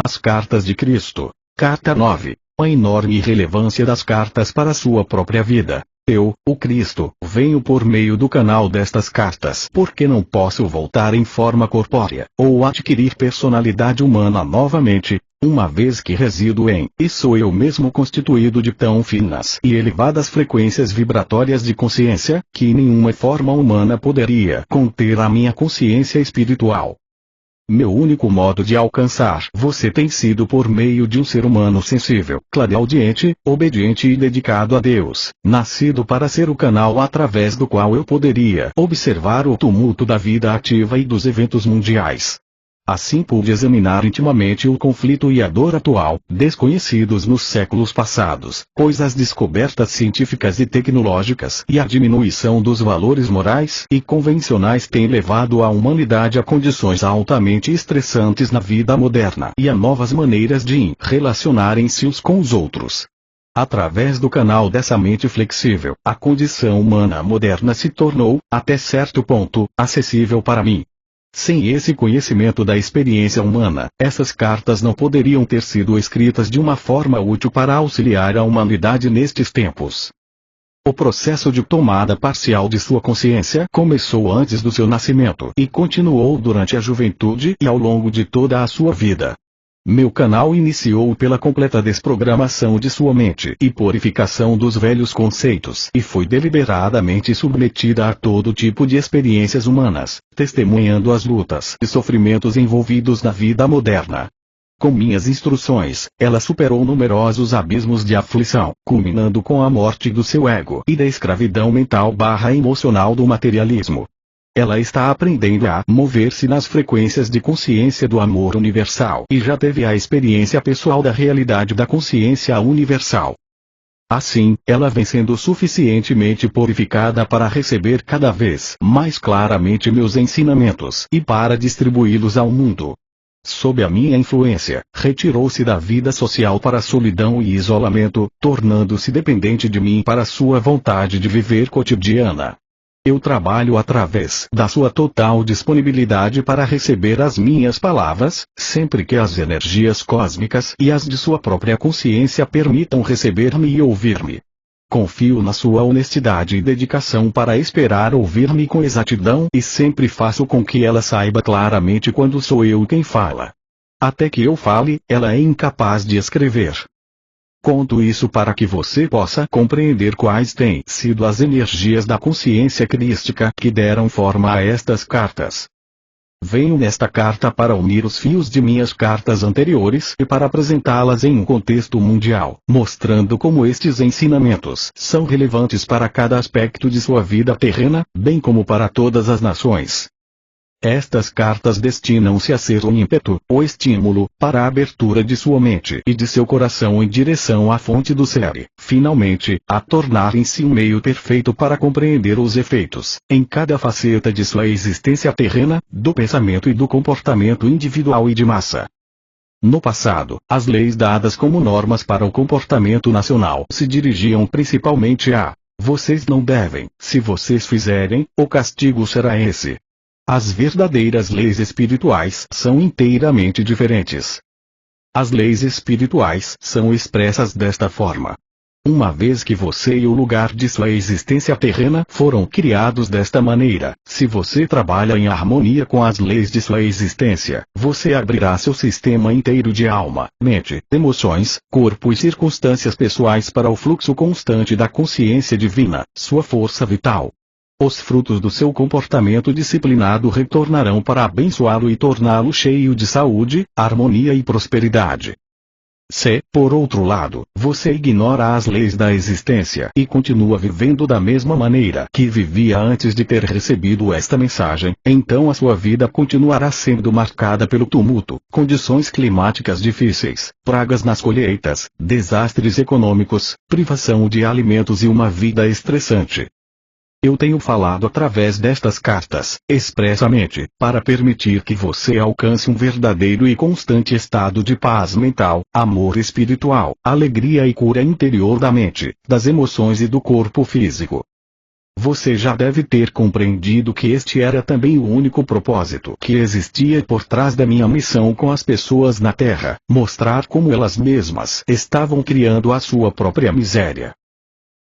As Cartas de Cristo. Carta 9. A enorme relevância das cartas para sua própria vida. Eu, o Cristo, venho por meio do canal destas cartas porque não posso voltar em forma corpórea, ou adquirir personalidade humana novamente, uma vez que resido em, e sou eu mesmo constituído de tão finas e elevadas frequências vibratórias de consciência, que nenhuma forma humana poderia conter a minha consciência espiritual. Meu único modo de alcançar você tem sido por meio de um ser humano sensível, clareaudiente, obediente e dedicado a Deus, nascido para ser o canal através do qual eu poderia observar o tumulto da vida ativa e dos eventos mundiais. Assim pude examinar intimamente o conflito e a dor atual, desconhecidos nos séculos passados, pois as descobertas científicas e tecnológicas e a diminuição dos valores morais e convencionais têm levado a humanidade a condições altamente estressantes na vida moderna e a novas maneiras de relacionarem-se uns com os outros. Através do canal dessa mente flexível, a condição humana moderna se tornou, até certo ponto, acessível para mim. Sem esse conhecimento da experiência humana, essas cartas não poderiam ter sido escritas de uma forma útil para auxiliar a humanidade nestes tempos. O processo de tomada parcial de sua consciência começou antes do seu nascimento e continuou durante a juventude e ao longo de toda a sua vida. Meu canal iniciou pela completa desprogramação de sua mente e purificação dos velhos conceitos e foi deliberadamente submetida a todo tipo de experiências humanas, testemunhando as lutas e sofrimentos envolvidos na vida moderna. Com minhas instruções, ela superou numerosos abismos de aflição, culminando com a morte do seu ego e da escravidão mental/emocional do materialismo. Ela está aprendendo a mover-se nas frequências de consciência do amor universal e já teve a experiência pessoal da realidade da consciência universal. Assim, ela vem sendo suficientemente purificada para receber cada vez mais claramente meus ensinamentos e para distribuí-los ao mundo. Sob a minha influência, retirou-se da vida social para a solidão e isolamento, tornando-se dependente de mim para sua vontade de viver cotidiana. Eu trabalho através da sua total disponibilidade para receber as minhas palavras, sempre que as energias cósmicas e as de sua própria consciência permitam receber-me e ouvir-me. Confio na sua honestidade e dedicação para esperar ouvir-me com exatidão e sempre faço com que ela saiba claramente quando sou eu quem fala. Até que eu fale, ela é incapaz de escrever. Conto isso para que você possa compreender quais têm sido as energias da consciência crística que deram forma a estas cartas. Venho nesta carta para unir os fios de minhas cartas anteriores e para apresentá-las em um contexto mundial, mostrando como estes ensinamentos são relevantes para cada aspecto de sua vida terrena, bem como para todas as nações. Estas cartas destinam-se a ser o ímpeto, o estímulo, para a abertura de sua mente e de seu coração em direção à fonte do ser, finalmente, a tornarem-se um meio perfeito para compreender os efeitos, em cada faceta de sua existência terrena, do pensamento e do comportamento individual e de massa. No passado, as leis dadas como normas para o comportamento nacional se dirigiam principalmente a: vocês não devem, se vocês fizerem, o castigo será esse. As verdadeiras leis espirituais são inteiramente diferentes. As leis espirituais são expressas desta forma. Uma vez que você e o lugar de sua existência terrena foram criados desta maneira, se você trabalha em harmonia com as leis de sua existência, você abrirá seu sistema inteiro de alma, mente, emoções, corpo e circunstâncias pessoais para o fluxo constante da consciência divina, sua força vital. Os frutos do seu comportamento disciplinado retornarão para abençoá-lo e torná-lo cheio de saúde, harmonia e prosperidade. Se, por outro lado, você ignora as leis da existência e continua vivendo da mesma maneira que vivia antes de ter recebido esta mensagem, então a sua vida continuará sendo marcada pelo tumulto, condições climáticas difíceis, pragas nas colheitas, desastres econômicos, privação de alimentos e uma vida estressante. Eu tenho falado através destas cartas, expressamente, para permitir que você alcance um verdadeiro e constante estado de paz mental, amor espiritual, alegria e cura interior da mente, das emoções e do corpo físico. Você já deve ter compreendido que este era também o único propósito que existia por trás da minha missão com as pessoas na Terra, mostrar como elas mesmas estavam criando a sua própria miséria.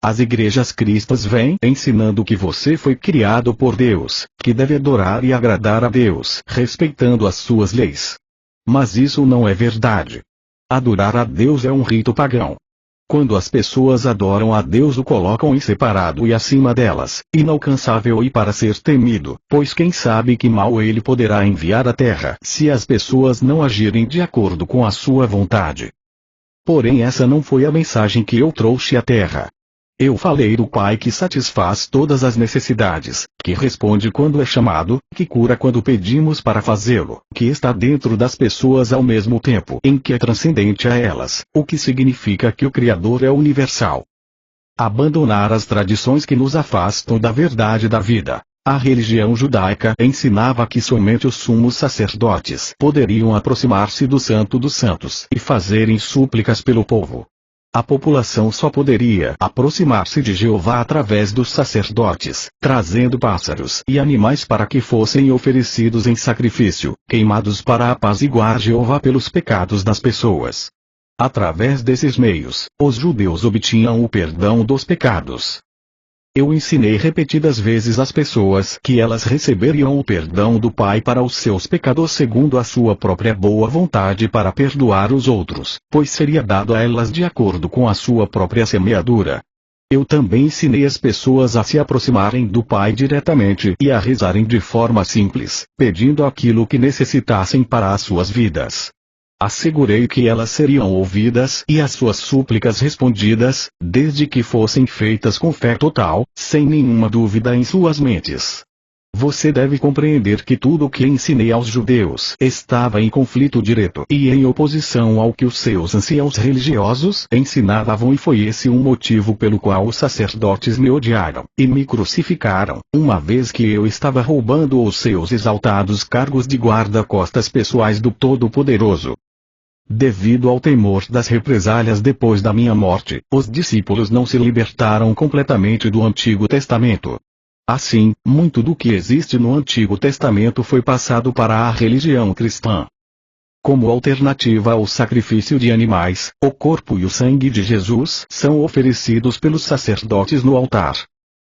As igrejas cristãs vêm ensinando que você foi criado por Deus, que deve adorar e agradar a Deus, respeitando as suas leis. Mas isso não é verdade. Adorar a Deus é um rito pagão. Quando as pessoas adoram a Deus, o colocam em separado e acima delas, inalcançável e para ser temido, pois quem sabe que mal ele poderá enviar à terra se as pessoas não agirem de acordo com a sua vontade. Porém, essa não foi a mensagem que eu trouxe à terra. Eu falei do Pai que satisfaz todas as necessidades, que responde quando é chamado, que cura quando pedimos para fazê-lo, que está dentro das pessoas ao mesmo tempo em que é transcendente a elas, o que significa que o Criador é universal. Abandonar as tradições que nos afastam da verdade da vida. A religião judaica ensinava que somente os sumos sacerdotes poderiam aproximar-se do Santo dos Santos e fazerem súplicas pelo povo. A população só poderia aproximar-se de Jeová através dos sacerdotes, trazendo pássaros e animais para que fossem oferecidos em sacrifício, queimados para apaziguar Jeová pelos pecados das pessoas. Através desses meios, os judeus obtinham o perdão dos pecados. Eu ensinei repetidas vezes às pessoas que elas receberiam o perdão do Pai para os seus pecados segundo a sua própria boa vontade para perdoar os outros, pois seria dado a elas de acordo com a sua própria semeadura. Eu também ensinei as pessoas a se aproximarem do Pai diretamente e a rezarem de forma simples, pedindo aquilo que necessitassem para as suas vidas. Assegurei que elas seriam ouvidas e as suas súplicas respondidas, desde que fossem feitas com fé total, sem nenhuma dúvida em suas mentes. Você deve compreender que tudo o que ensinei aos judeus estava em conflito direto e em oposição ao que os seus anciãos religiosos ensinavam, e foi esse um motivo pelo qual os sacerdotes me odiaram e me crucificaram, uma vez que eu estava roubando os seus exaltados cargos de guarda-costas pessoais do Todo-Poderoso. Devido ao temor das represálias depois da minha morte, os discípulos não se libertaram completamente do Antigo Testamento. Assim, muito do que existe no Antigo Testamento foi passado para a religião cristã. Como alternativa ao sacrifício de animais, o corpo e o sangue de Jesus são oferecidos pelos sacerdotes no altar.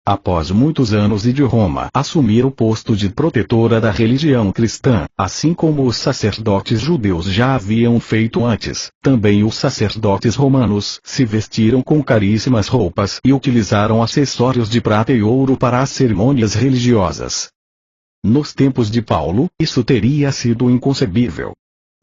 Após muitos anos de Roma assumir o posto de protetora da religião cristã, assim como os sacerdotes judeus já haviam feito antes, também os sacerdotes romanos se vestiram com caríssimas roupas e utilizaram acessórios de prata e ouro para as cerimônias religiosas. Nos tempos de Paulo, isso teria sido inconcebível.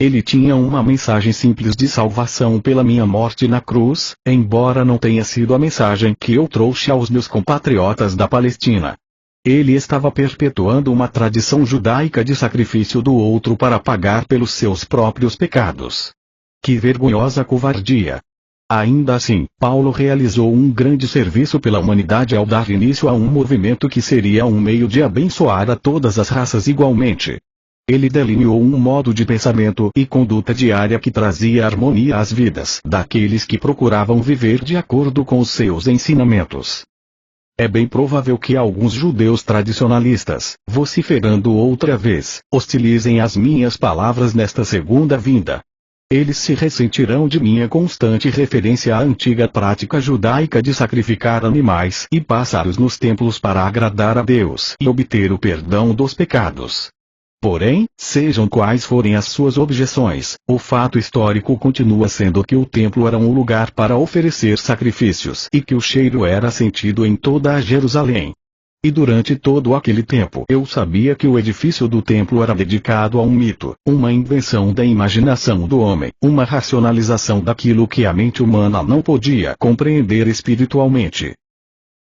Ele tinha uma mensagem simples de salvação pela minha morte na cruz, embora não tenha sido a mensagem que eu trouxe aos meus compatriotas da Palestina. Ele estava perpetuando uma tradição judaica de sacrifício do outro para pagar pelos seus próprios pecados. Que vergonhosa covardia! Ainda assim, Paulo realizou um grande serviço pela humanidade ao dar início a um movimento que seria um meio de abençoar a todas as raças igualmente. Ele delineou um modo de pensamento e conduta diária que trazia harmonia às vidas daqueles que procuravam viver de acordo com os seus ensinamentos. É bem provável que alguns judeus tradicionalistas, vociferando outra vez, hostilizem as minhas palavras nesta segunda vinda. Eles se ressentirão de minha constante referência à antiga prática judaica de sacrificar animais e pássaros nos templos para agradar a Deus e obter o perdão dos pecados. Porém, sejam quais forem as suas objeções, o fato histórico continua sendo que o templo era um lugar para oferecer sacrifícios e que o cheiro era sentido em toda a Jerusalém. E durante todo aquele tempo eu sabia que o edifício do templo era dedicado a um mito, uma invenção da imaginação do homem, uma racionalização daquilo que a mente humana não podia compreender espiritualmente.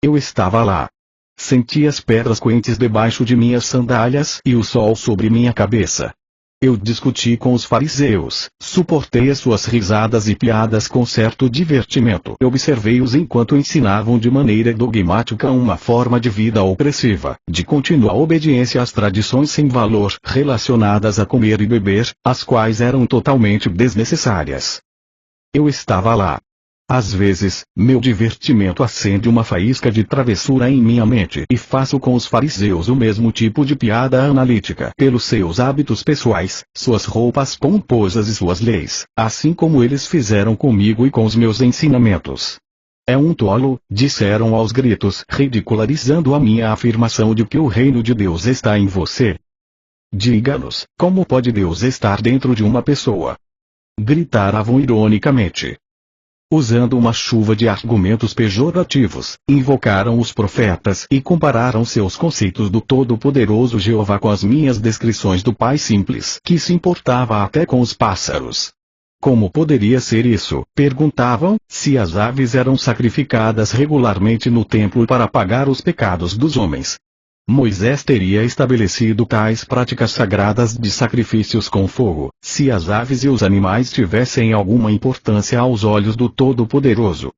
Eu estava lá. Senti as pedras quentes debaixo de minhas sandálias e o sol sobre minha cabeça. Eu discuti com os fariseus, suportei as suas risadas e piadas com certo divertimento. Observei-os enquanto ensinavam de maneira dogmática uma forma de vida opressiva, de contínua obediência às tradições sem valor relacionadas a comer e beber, as quais eram totalmente desnecessárias. Eu estava lá. Às vezes, meu divertimento acende uma faísca de travessura em minha mente e faço com os fariseus o mesmo tipo de piada analítica pelos seus hábitos pessoais, suas roupas pomposas e suas leis, assim como eles fizeram comigo e com os meus ensinamentos. É um tolo, disseram aos gritos, ridicularizando a minha afirmação de que o reino de Deus está em você. Diga-nos, como pode Deus estar dentro de uma pessoa? Gritavam ironicamente. Usando uma chuva de argumentos pejorativos, invocaram os profetas e compararam seus conceitos do Todo-Poderoso Jeová com as minhas descrições do Pai simples, que se importava até com os pássaros. Como poderia ser isso? Perguntavam, se as aves eram sacrificadas regularmente no templo para pagar os pecados dos homens. Moisés teria estabelecido tais práticas sagradas de sacrifícios com fogo, se as aves e os animais tivessem alguma importância aos olhos do Todo-Poderoso.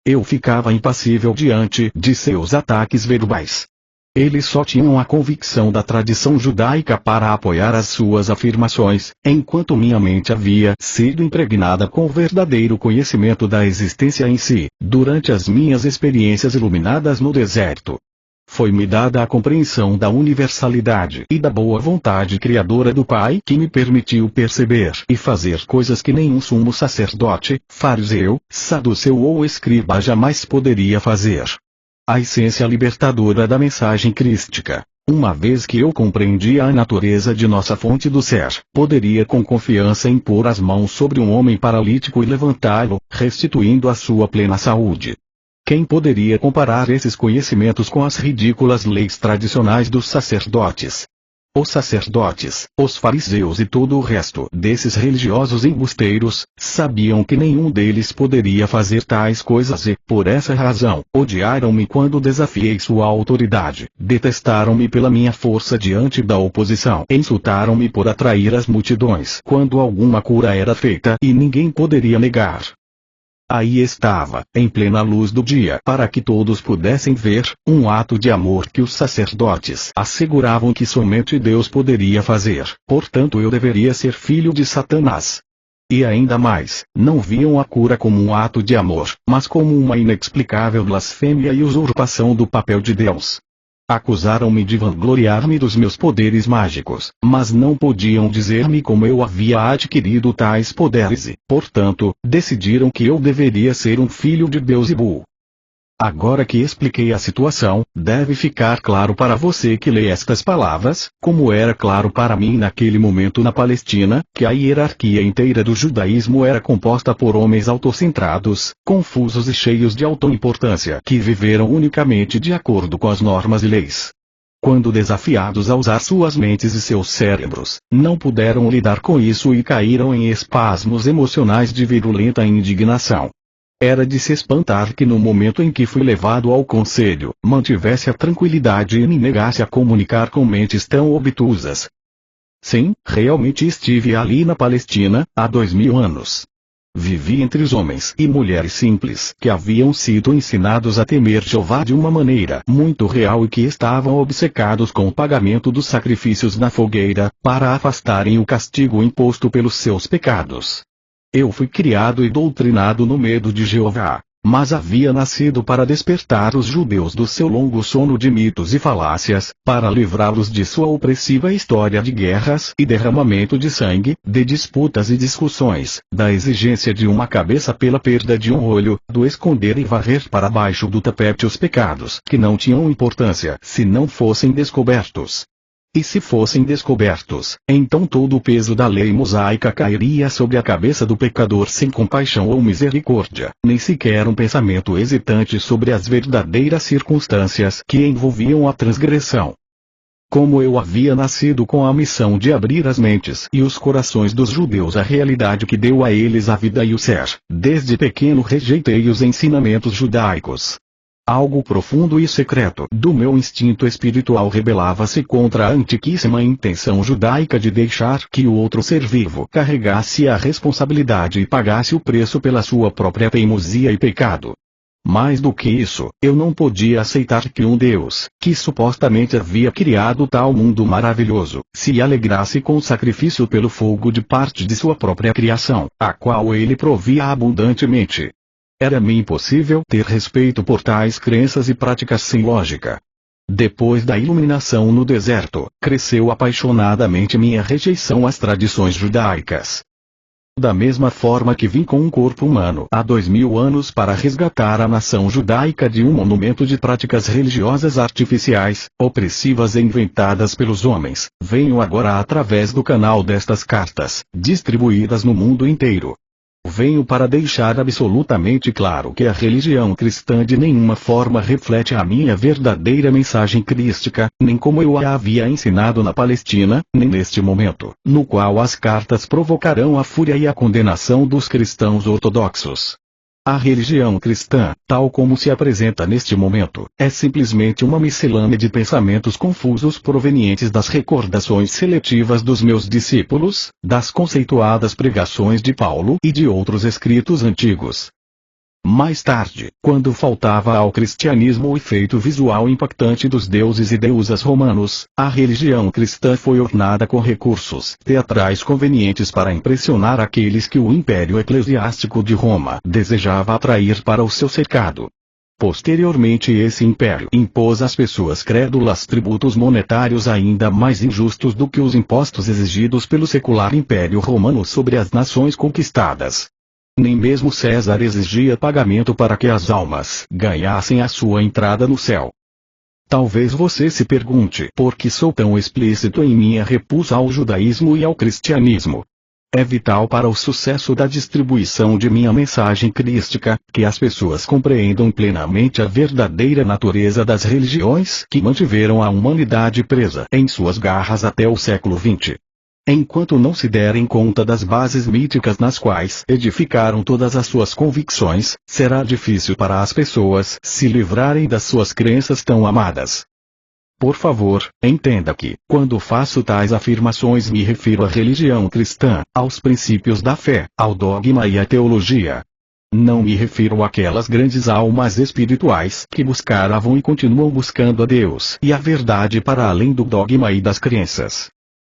Eu ficava impassível diante de seus ataques verbais. Eles só tinham a convicção da tradição judaica para apoiar as suas afirmações, enquanto minha mente havia sido impregnada com o verdadeiro conhecimento da existência em si, durante as minhas experiências iluminadas no deserto. Foi-me dada a compreensão da universalidade e da boa vontade criadora do Pai que me permitiu perceber e fazer coisas que nenhum sumo sacerdote, fariseu, saduceu ou escriba jamais poderia fazer. A essência libertadora da mensagem crística, uma vez que eu compreendia a natureza de nossa fonte do ser, poderia com confiança impor as mãos sobre um homem paralítico e levantá-lo, restituindo a sua plena saúde. Quem poderia comparar esses conhecimentos com as ridículas leis tradicionais dos sacerdotes? Os sacerdotes, os fariseus e todo o resto desses religiosos embusteiros, sabiam que nenhum deles poderia fazer tais coisas e, por essa razão, odiaram-me quando desafiei sua autoridade, detestaram-me pela minha força diante da oposição, insultaram-me por atrair as multidões quando alguma cura era feita e ninguém poderia negar. Aí estava, em plena luz do dia, para que todos pudessem ver, um ato de amor que os sacerdotes asseguravam que somente Deus poderia fazer, portanto eu deveria ser filho de Satanás. E ainda mais, não viam a cura como um ato de amor, mas como uma inexplicável blasfêmia e usurpação do papel de Deus. Acusaram-me de vangloriar-me dos meus poderes mágicos, mas não podiam dizer-me como eu havia adquirido tais poderes e, portanto, decidiram que eu deveria ser um filho de Beelzebul. Agora que expliquei a situação, deve ficar claro para você que lê estas palavras, como era claro para mim naquele momento na Palestina, que a hierarquia inteira do judaísmo era composta por homens autocentrados, confusos e cheios de autoimportância que viveram unicamente de acordo com as normas e leis. Quando desafiados a usar suas mentes e seus cérebros, não puderam lidar com isso e caíram em espasmos emocionais de virulenta indignação. Era de se espantar que no momento em que fui levado ao conselho, mantivesse a tranquilidade e me negasse a comunicar com mentes tão obtusas. Sim, realmente estive ali na Palestina, há 2000 anos. Vivi entre os homens e mulheres simples que haviam sido ensinados a temer Jeová de uma maneira muito real e que estavam obcecados com o pagamento dos sacrifícios na fogueira, para afastarem o castigo imposto pelos seus pecados. Eu fui criado e doutrinado no medo de Jeová, mas havia nascido para despertar os judeus do seu longo sono de mitos e falácias, para livrá-los de sua opressiva história de guerras e derramamento de sangue, de disputas e discussões, da exigência de uma cabeça pela perda de um olho, do esconder e varrer para baixo do tapete os pecados que não tinham importância se não fossem descobertos. E se fossem descobertos, então todo o peso da lei mosaica cairia sobre a cabeça do pecador sem compaixão ou misericórdia, nem sequer um pensamento hesitante sobre as verdadeiras circunstâncias que envolviam a transgressão. Como eu havia nascido com a missão de abrir as mentes e os corações dos judeus à realidade que deu a eles a vida e o ser, desde pequeno rejeitei os ensinamentos judaicos. Algo profundo e secreto do meu instinto espiritual rebelava-se contra a antiquíssima intenção judaica de deixar que o outro ser vivo carregasse a responsabilidade e pagasse o preço pela sua própria teimosia e pecado. Mais do que isso, eu não podia aceitar que um Deus, que supostamente havia criado tal mundo maravilhoso, se alegrasse com o sacrifício pelo fogo de parte de sua própria criação, a qual ele provia abundantemente. Era-me impossível ter respeito por tais crenças e práticas sem lógica. Depois da iluminação no deserto, cresceu apaixonadamente minha rejeição às tradições judaicas. Da mesma forma que vim com um corpo humano há 2000 anos para resgatar a nação judaica de um monumento de práticas religiosas artificiais, opressivas e inventadas pelos homens, venho agora através do canal destas cartas, distribuídas no mundo inteiro. Venho para deixar absolutamente claro que a religião cristã de nenhuma forma reflete a minha verdadeira mensagem crística, nem como eu a havia ensinado na Palestina, nem neste momento, no qual as cartas provocarão a fúria e a condenação dos cristãos ortodoxos. A religião cristã, tal como se apresenta neste momento, é simplesmente uma miscelânea de pensamentos confusos provenientes das recordações seletivas dos meus discípulos, das conceituadas pregações de Paulo e de outros escritos antigos. Mais tarde, quando faltava ao cristianismo o efeito visual impactante dos deuses e deusas romanos, a religião cristã foi ornada com recursos teatrais convenientes para impressionar aqueles que o império eclesiástico de Roma desejava atrair para o seu cercado. Posteriormente esse império impôs às pessoas crédulas tributos monetários ainda mais injustos do que os impostos exigidos pelo secular império romano sobre as nações conquistadas. Nem mesmo César exigia pagamento para que as almas ganhassem a sua entrada no céu. Talvez você se pergunte por que sou tão explícito em minha repulsa ao judaísmo e ao cristianismo. É vital para o sucesso da distribuição de minha mensagem crística, que as pessoas compreendam plenamente a verdadeira natureza das religiões que mantiveram a humanidade presa em suas garras até o século XX. Enquanto não se derem conta das bases míticas nas quais edificaram todas as suas convicções, será difícil para as pessoas se livrarem das suas crenças tão amadas. Por favor, entenda que, quando faço tais afirmações me refiro à religião cristã, aos princípios da fé, ao dogma e à teologia. Não me refiro àquelas grandes almas espirituais que buscavam e continuam buscando a Deus e a verdade para além do dogma e das crenças.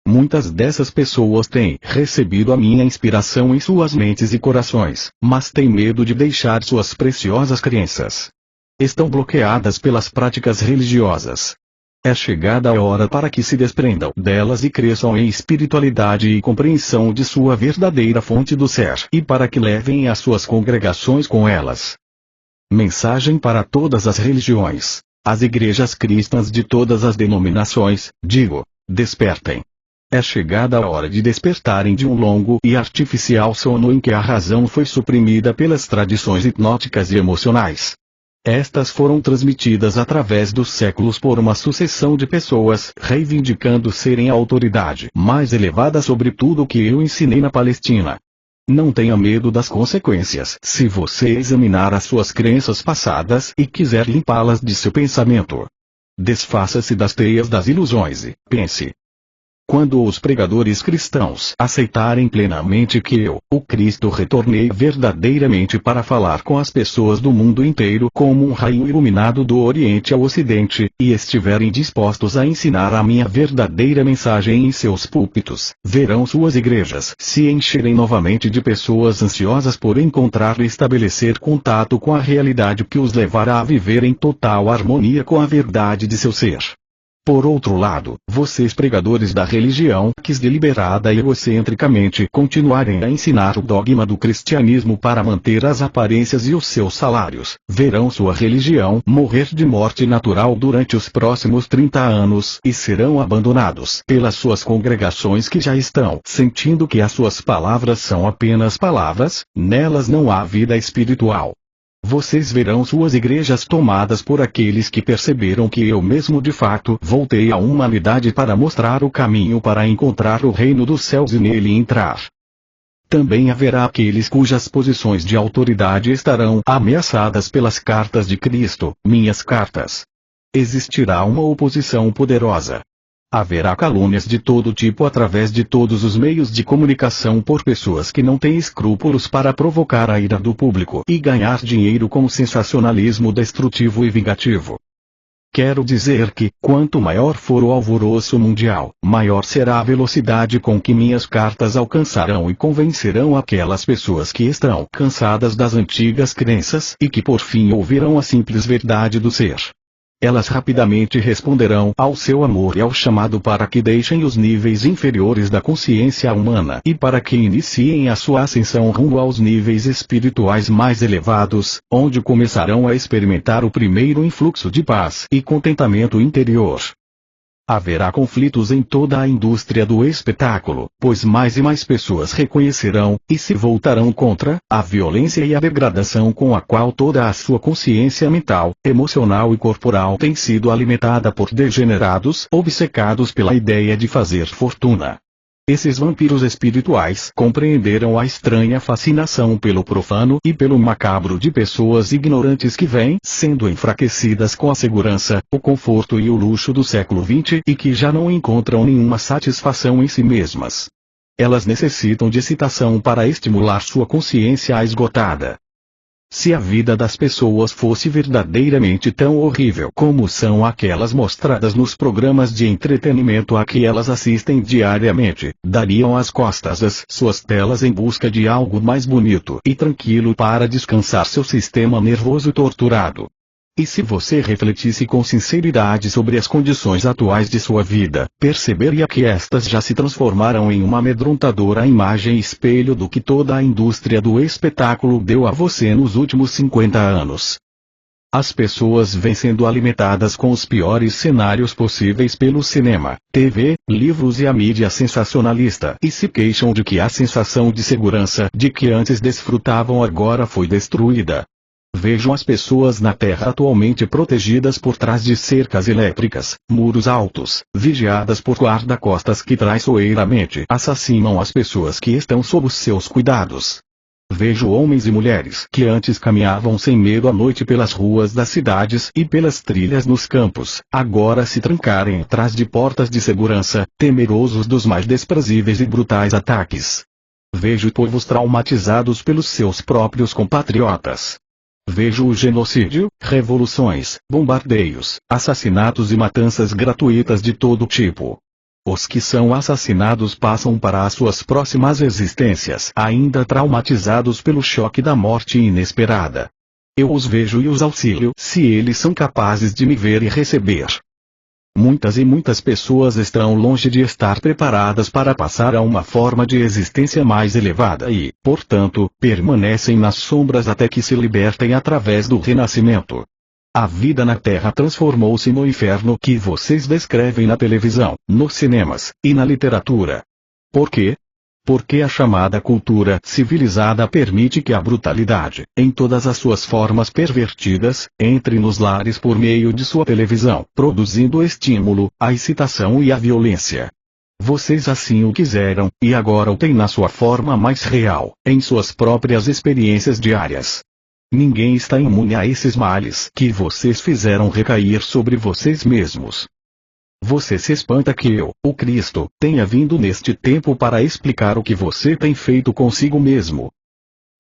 Muitas dessas pessoas têm recebido a minha inspiração em suas mentes e corações, mas têm medo de deixar suas preciosas crenças. Estão bloqueadas pelas práticas religiosas. É chegada a hora para que se desprendam delas e cresçam em espiritualidade e compreensão de sua verdadeira fonte do ser, e para que levem as suas congregações com elas. Mensagem para todas as religiões. As igrejas cristãs de todas as denominações, digo, despertem. É chegada a hora de despertarem de um longo e artificial sono em que a razão foi suprimida pelas tradições hipnóticas e emocionais. Estas foram transmitidas através dos séculos por uma sucessão de pessoas reivindicando serem a autoridade mais elevada sobre tudo o que eu ensinei na Palestina. Não tenha medo das consequências se você examinar as suas crenças passadas e quiser limpá-las de seu pensamento. Desfaça-se das teias das ilusões e pense. Quando os pregadores cristãos aceitarem plenamente que eu, o Cristo, retornei verdadeiramente para falar com as pessoas do mundo inteiro como um raio iluminado do Oriente ao Ocidente, e estiverem dispostos a ensinar a minha verdadeira mensagem em seus púlpitos, verão suas igrejas se encherem novamente de pessoas ansiosas por encontrar e estabelecer contato com a realidade que os levará a viver em total harmonia com a verdade de seu ser. Por outro lado, vocês pregadores da religião que deliberada e egocentricamente continuarem a ensinar o dogma do cristianismo para manter as aparências e os seus salários, verão sua religião morrer de morte natural durante os próximos 30 anos e serão abandonados pelas suas congregações que já estão sentindo que as suas palavras são apenas palavras, nelas não há vida espiritual. Vocês verão suas igrejas tomadas por aqueles que perceberam que eu mesmo de fato voltei à humanidade para mostrar o caminho para encontrar o reino dos céus e nele entrar. Também haverá aqueles cujas posições de autoridade estarão ameaçadas pelas cartas de Cristo, minhas cartas. Existirá uma oposição poderosa. Haverá calúnias de todo tipo através de todos os meios de comunicação por pessoas que não têm escrúpulos para provocar a ira do público e ganhar dinheiro com sensacionalismo destrutivo e vingativo. Quero dizer que, quanto maior for o alvoroço mundial, maior será a velocidade com que minhas cartas alcançarão e convencerão aquelas pessoas que estão cansadas das antigas crenças e que por fim ouvirão a simples verdade do ser. Elas rapidamente responderão ao seu amor e ao chamado para que deixem os níveis inferiores da consciência humana e para que iniciem a sua ascensão rumo aos níveis espirituais mais elevados, onde começarão a experimentar o primeiro influxo de paz e contentamento interior. Haverá conflitos em toda a indústria do espetáculo, pois mais e mais pessoas reconhecerão, e se voltarão contra, a violência e a degradação com a qual toda a sua consciência mental, emocional e corporal tem sido alimentada por degenerados obcecados pela ideia de fazer fortuna. Esses vampiros espirituais compreenderam a estranha fascinação pelo profano e pelo macabro de pessoas ignorantes que vêm sendo enfraquecidas com a segurança, o conforto e o luxo do século XX e que já não encontram nenhuma satisfação em si mesmas. Elas necessitam de excitação para estimular sua consciência esgotada. Se a vida das pessoas fosse verdadeiramente tão horrível como são aquelas mostradas nos programas de entretenimento a que elas assistem diariamente, dariam as costas às suas telas em busca de algo mais bonito e tranquilo para descansar seu sistema nervoso torturado. E se você refletisse com sinceridade sobre as condições atuais de sua vida, perceberia que estas já se transformaram em uma amedrontadora imagem espelho do que toda a indústria do espetáculo deu a você nos últimos 50 anos. As pessoas vêm sendo alimentadas com os piores cenários possíveis pelo cinema, TV, livros e a mídia sensacionalista e se queixam de que a sensação de segurança de que antes desfrutavam agora foi destruída. Vejam as pessoas na Terra atualmente protegidas por trás de cercas elétricas, muros altos, vigiadas por guarda-costas que traiçoeiramente assassinam as pessoas que estão sob os seus cuidados. Vejo homens e mulheres que antes caminhavam sem medo à noite pelas ruas das cidades e pelas trilhas nos campos, agora se trancarem atrás de portas de segurança, temerosos dos mais desprezíveis e brutais ataques. Vejo povos traumatizados pelos seus próprios compatriotas. Vejo o genocídio, revoluções, bombardeios, assassinatos e matanças gratuitas de todo tipo. Os que são assassinados passam para as suas próximas existências ainda traumatizados pelo choque da morte inesperada. Eu os vejo e os auxilio se eles são capazes de me ver e receber. Muitas e muitas pessoas estão longe de estar preparadas para passar a uma forma de existência mais elevada e, portanto, permanecem nas sombras até que se libertem através do renascimento. A vida na Terra transformou-se no inferno que vocês descrevem na televisão, nos cinemas e na literatura. Por quê? Porque a chamada cultura civilizada permite que a brutalidade, em todas as suas formas pervertidas, entre nos lares por meio de sua televisão, produzindo o estímulo, a excitação e a violência. Vocês assim o quiseram, e agora o têm na sua forma mais real, em suas próprias experiências diárias. Ninguém está imune a esses males que vocês fizeram recair sobre vocês mesmos. Você se espanta que eu, o Cristo, tenha vindo neste tempo para explicar o que você tem feito consigo mesmo.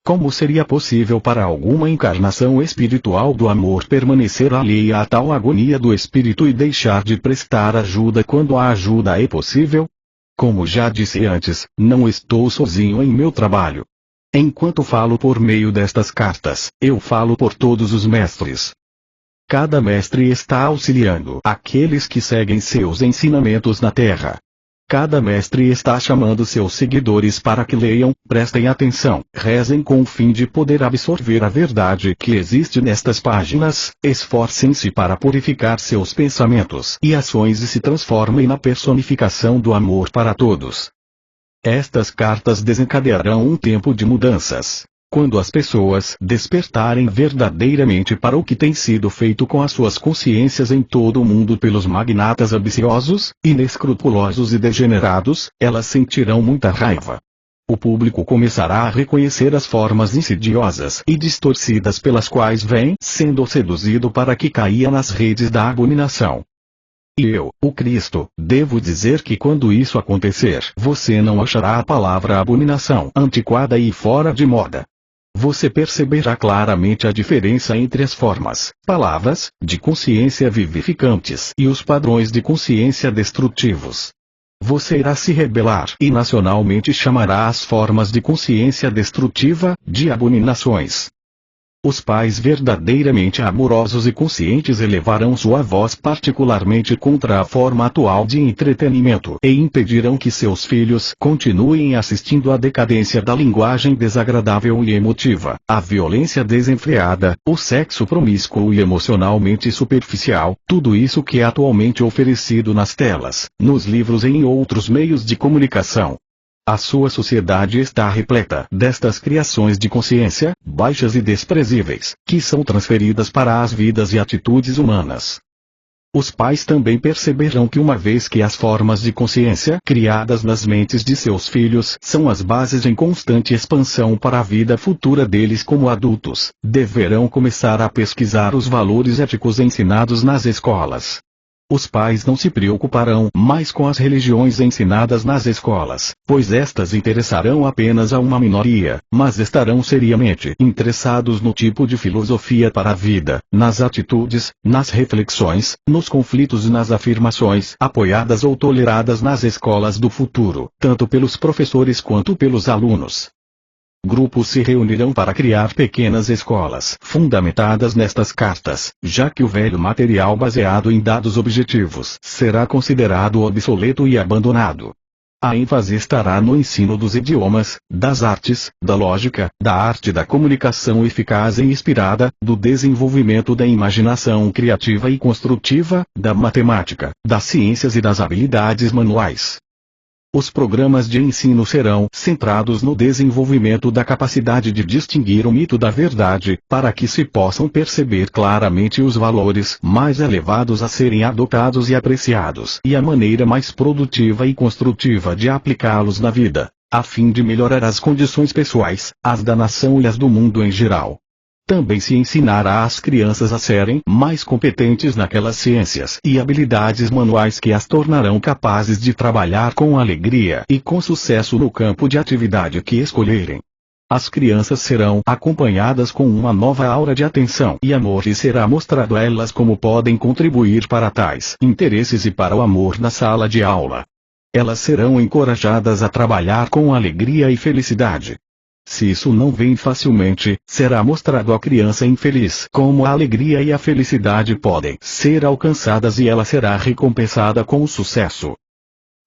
Como seria possível para alguma encarnação espiritual do amor permanecer alheia a tal agonia do espírito e deixar de prestar ajuda quando a ajuda é possível? Como já disse antes, não estou sozinho em meu trabalho. Enquanto falo por meio destas cartas, eu falo por todos os mestres. Cada mestre está auxiliando aqueles que seguem seus ensinamentos na Terra. Cada mestre está chamando seus seguidores para que leiam, prestem atenção, rezem com o fim de poder absorver a verdade que existe nestas páginas, esforcem-se para purificar seus pensamentos e ações e se transformem na personificação do amor para todos. Estas cartas desencadearão um tempo de mudanças. Quando as pessoas despertarem verdadeiramente para o que tem sido feito com as suas consciências em todo o mundo pelos magnatas ambiciosos, inescrupulosos e degenerados, elas sentirão muita raiva. O público começará a reconhecer as formas insidiosas e distorcidas pelas quais vem sendo seduzido para que caia nas redes da abominação. E eu, o Cristo, devo dizer que quando isso acontecer, você não achará a palavra abominação antiquada e fora de moda. Você perceberá claramente a diferença entre as formas, palavras, de consciência vivificantes e os padrões de consciência destrutivos. Você irá se rebelar e nacionalmente chamará as formas de consciência destrutiva de abominações. Os pais verdadeiramente amorosos e conscientes elevarão sua voz particularmente contra a forma atual de entretenimento e impedirão que seus filhos continuem assistindo à decadência da linguagem desagradável e emotiva, à violência desenfreada, o sexo promíscuo e emocionalmente superficial, tudo isso que é atualmente oferecido nas telas, nos livros e em outros meios de comunicação. A sua sociedade está repleta destas criações de consciência, baixas e desprezíveis, que são transferidas para as vidas e atitudes humanas. Os pais também perceberão que uma vez que as formas de consciência criadas nas mentes de seus filhos são as bases em constante expansão para a vida futura deles como adultos, deverão começar a pesquisar os valores éticos ensinados nas escolas. Os pais não se preocuparão mais com as religiões ensinadas nas escolas, pois estas interessarão apenas a uma minoria, mas estarão seriamente interessados no tipo de filosofia para a vida, nas atitudes, nas reflexões, nos conflitos e nas afirmações apoiadas ou toleradas nas escolas do futuro, tanto pelos professores quanto pelos alunos. Grupos se reunirão para criar pequenas escolas fundamentadas nestas cartas, já que o velho material baseado em dados objetivos será considerado obsoleto e abandonado. A ênfase estará no ensino dos idiomas, das artes, da lógica, da arte da comunicação eficaz e inspirada, do desenvolvimento da imaginação criativa e construtiva, da matemática, das ciências e das habilidades manuais. Os programas de ensino serão centrados no desenvolvimento da capacidade de distinguir o mito da verdade, para que se possam perceber claramente os valores mais elevados a serem adotados e apreciados e a maneira mais produtiva e construtiva de aplicá-los na vida, a fim de melhorar as condições pessoais, as da nação e as do mundo em geral. Também se ensinará às crianças a serem mais competentes naquelas ciências e habilidades manuais que as tornarão capazes de trabalhar com alegria e com sucesso no campo de atividade que escolherem. As crianças serão acompanhadas com uma nova aura de atenção e amor e será mostrado a elas como podem contribuir para tais interesses e para o amor na sala de aula. Elas serão encorajadas a trabalhar com alegria e felicidade. Se isso não vem facilmente, será mostrado à criança infeliz como a alegria e a felicidade podem ser alcançadas e ela será recompensada com o sucesso.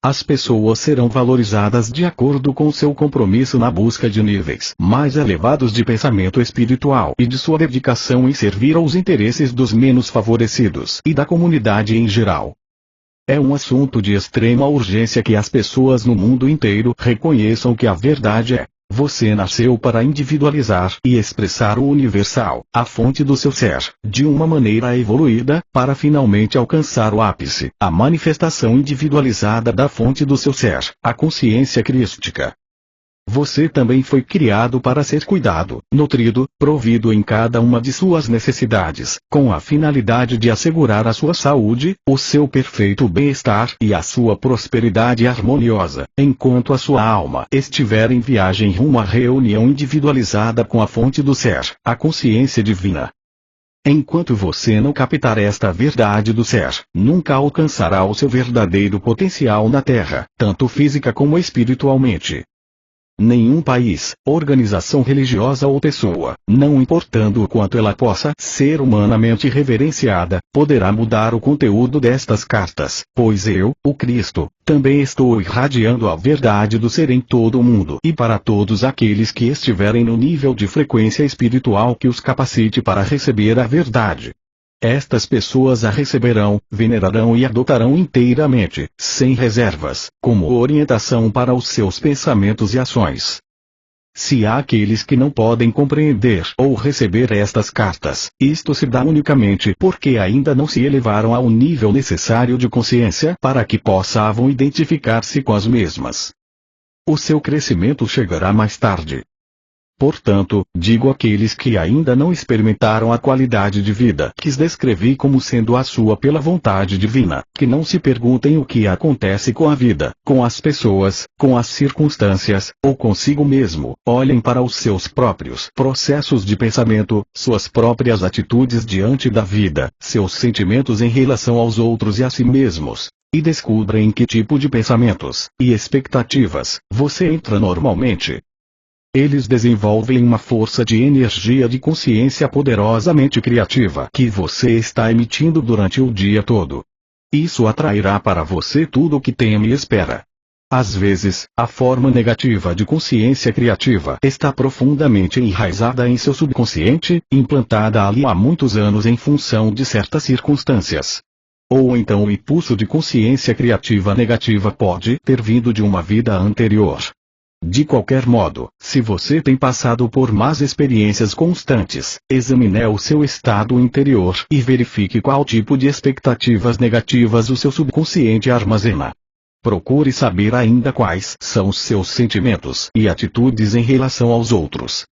As pessoas serão valorizadas de acordo com seu compromisso na busca de níveis mais elevados de pensamento espiritual e de sua dedicação em servir aos interesses dos menos favorecidos e da comunidade em geral. É um assunto de extrema urgência que as pessoas no mundo inteiro reconheçam que a verdade é: você nasceu para individualizar e expressar o universal, a fonte do seu ser, de uma maneira evoluída, para finalmente alcançar o ápice, a manifestação individualizada da fonte do seu ser, a consciência crística. Você também foi criado para ser cuidado, nutrido, provido em cada uma de suas necessidades, com a finalidade de assegurar a sua saúde, o seu perfeito bem-estar e a sua prosperidade harmoniosa, enquanto a sua alma estiver em viagem rumo à reunião individualizada com a fonte do ser, a consciência divina. Enquanto você não captar esta verdade do ser, nunca alcançará o seu verdadeiro potencial na Terra, tanto física como espiritualmente. Nenhum país, organização religiosa ou pessoa, não importando o quanto ela possa ser humanamente reverenciada, poderá mudar o conteúdo destas cartas, pois eu, o Cristo, também estou irradiando a verdade do ser em todo o mundo e para todos aqueles que estiverem no nível de frequência espiritual que os capacite para receber a verdade. Estas pessoas a receberão, venerarão e adotarão inteiramente, sem reservas, como orientação para os seus pensamentos e ações. Se há aqueles que não podem compreender ou receber estas cartas, isto se dá unicamente porque ainda não se elevaram ao nível necessário de consciência para que possam identificar-se com as mesmas. O seu crescimento chegará mais tarde. Portanto, digo àqueles que ainda não experimentaram a qualidade de vida que descrevi como sendo a sua pela vontade divina, que não se perguntem o que acontece com a vida, com as pessoas, com as circunstâncias, ou consigo mesmo. Olhem para os seus próprios processos de pensamento, suas próprias atitudes diante da vida, seus sentimentos em relação aos outros e a si mesmos, e descubram em que tipo de pensamentos e expectativas você entra normalmente. Eles desenvolvem uma força de energia de consciência poderosamente criativa que você está emitindo durante o dia todo. Isso atrairá para você tudo o que teme e espera. Às vezes, a forma negativa de consciência criativa está profundamente enraizada em seu subconsciente, implantada ali há muitos anos em função de certas circunstâncias. Ou então o impulso de consciência criativa negativa pode ter vindo de uma vida anterior. De qualquer modo, se você tem passado por más experiências constantes, examine o seu estado interior e verifique qual tipo de expectativas negativas o seu subconsciente armazena. Procure saber ainda quais são os seus sentimentos e atitudes em relação aos outros.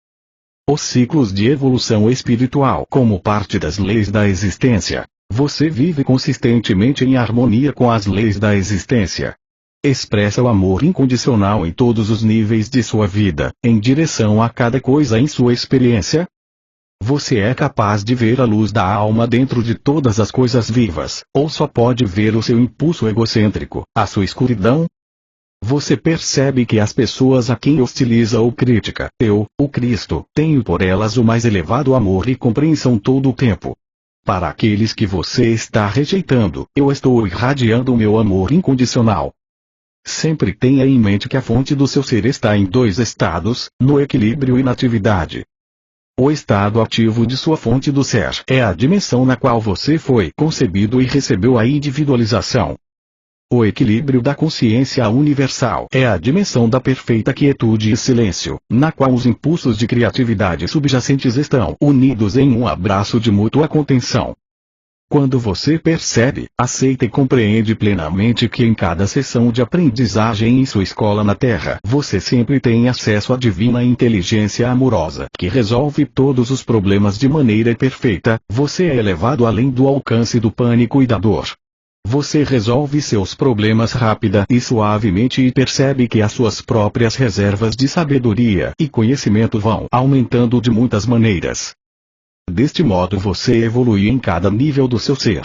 Os ciclos de evolução espiritual como parte das leis da existência. Você vive consistentemente em harmonia com as leis da existência. Expressa o amor incondicional em todos os níveis de sua vida, em direção a cada coisa em sua experiência. Você é capaz de ver a luz da alma dentro de todas as coisas vivas, ou só pode ver o seu impulso egocêntrico, a sua escuridão? Você percebe que as pessoas a quem hostiliza ou critica, eu, o Cristo, tenho por elas o mais elevado amor e compreensão todo o tempo. Para aqueles que você está rejeitando, eu estou irradiando o meu amor incondicional. Sempre tenha em mente que a fonte do seu ser está em dois estados, no equilíbrio e na atividade. O estado ativo de sua fonte do ser é a dimensão na qual você foi concebido e recebeu a individualização. O equilíbrio da consciência universal é a dimensão da perfeita quietude e silêncio, na qual os impulsos de criatividade subjacentes estão unidos em um abraço de mútua contenção. Quando você percebe, aceita e compreende plenamente que em cada sessão de aprendizagem em sua escola na Terra você sempre tem acesso à divina inteligência amorosa que resolve todos os problemas de maneira perfeita, você é elevado além do alcance do pânico e da dor. Você resolve seus problemas rápida e suavemente e percebe que as suas próprias reservas de sabedoria e conhecimento vão aumentando de muitas maneiras. Deste modo você evolui em cada nível do seu ser.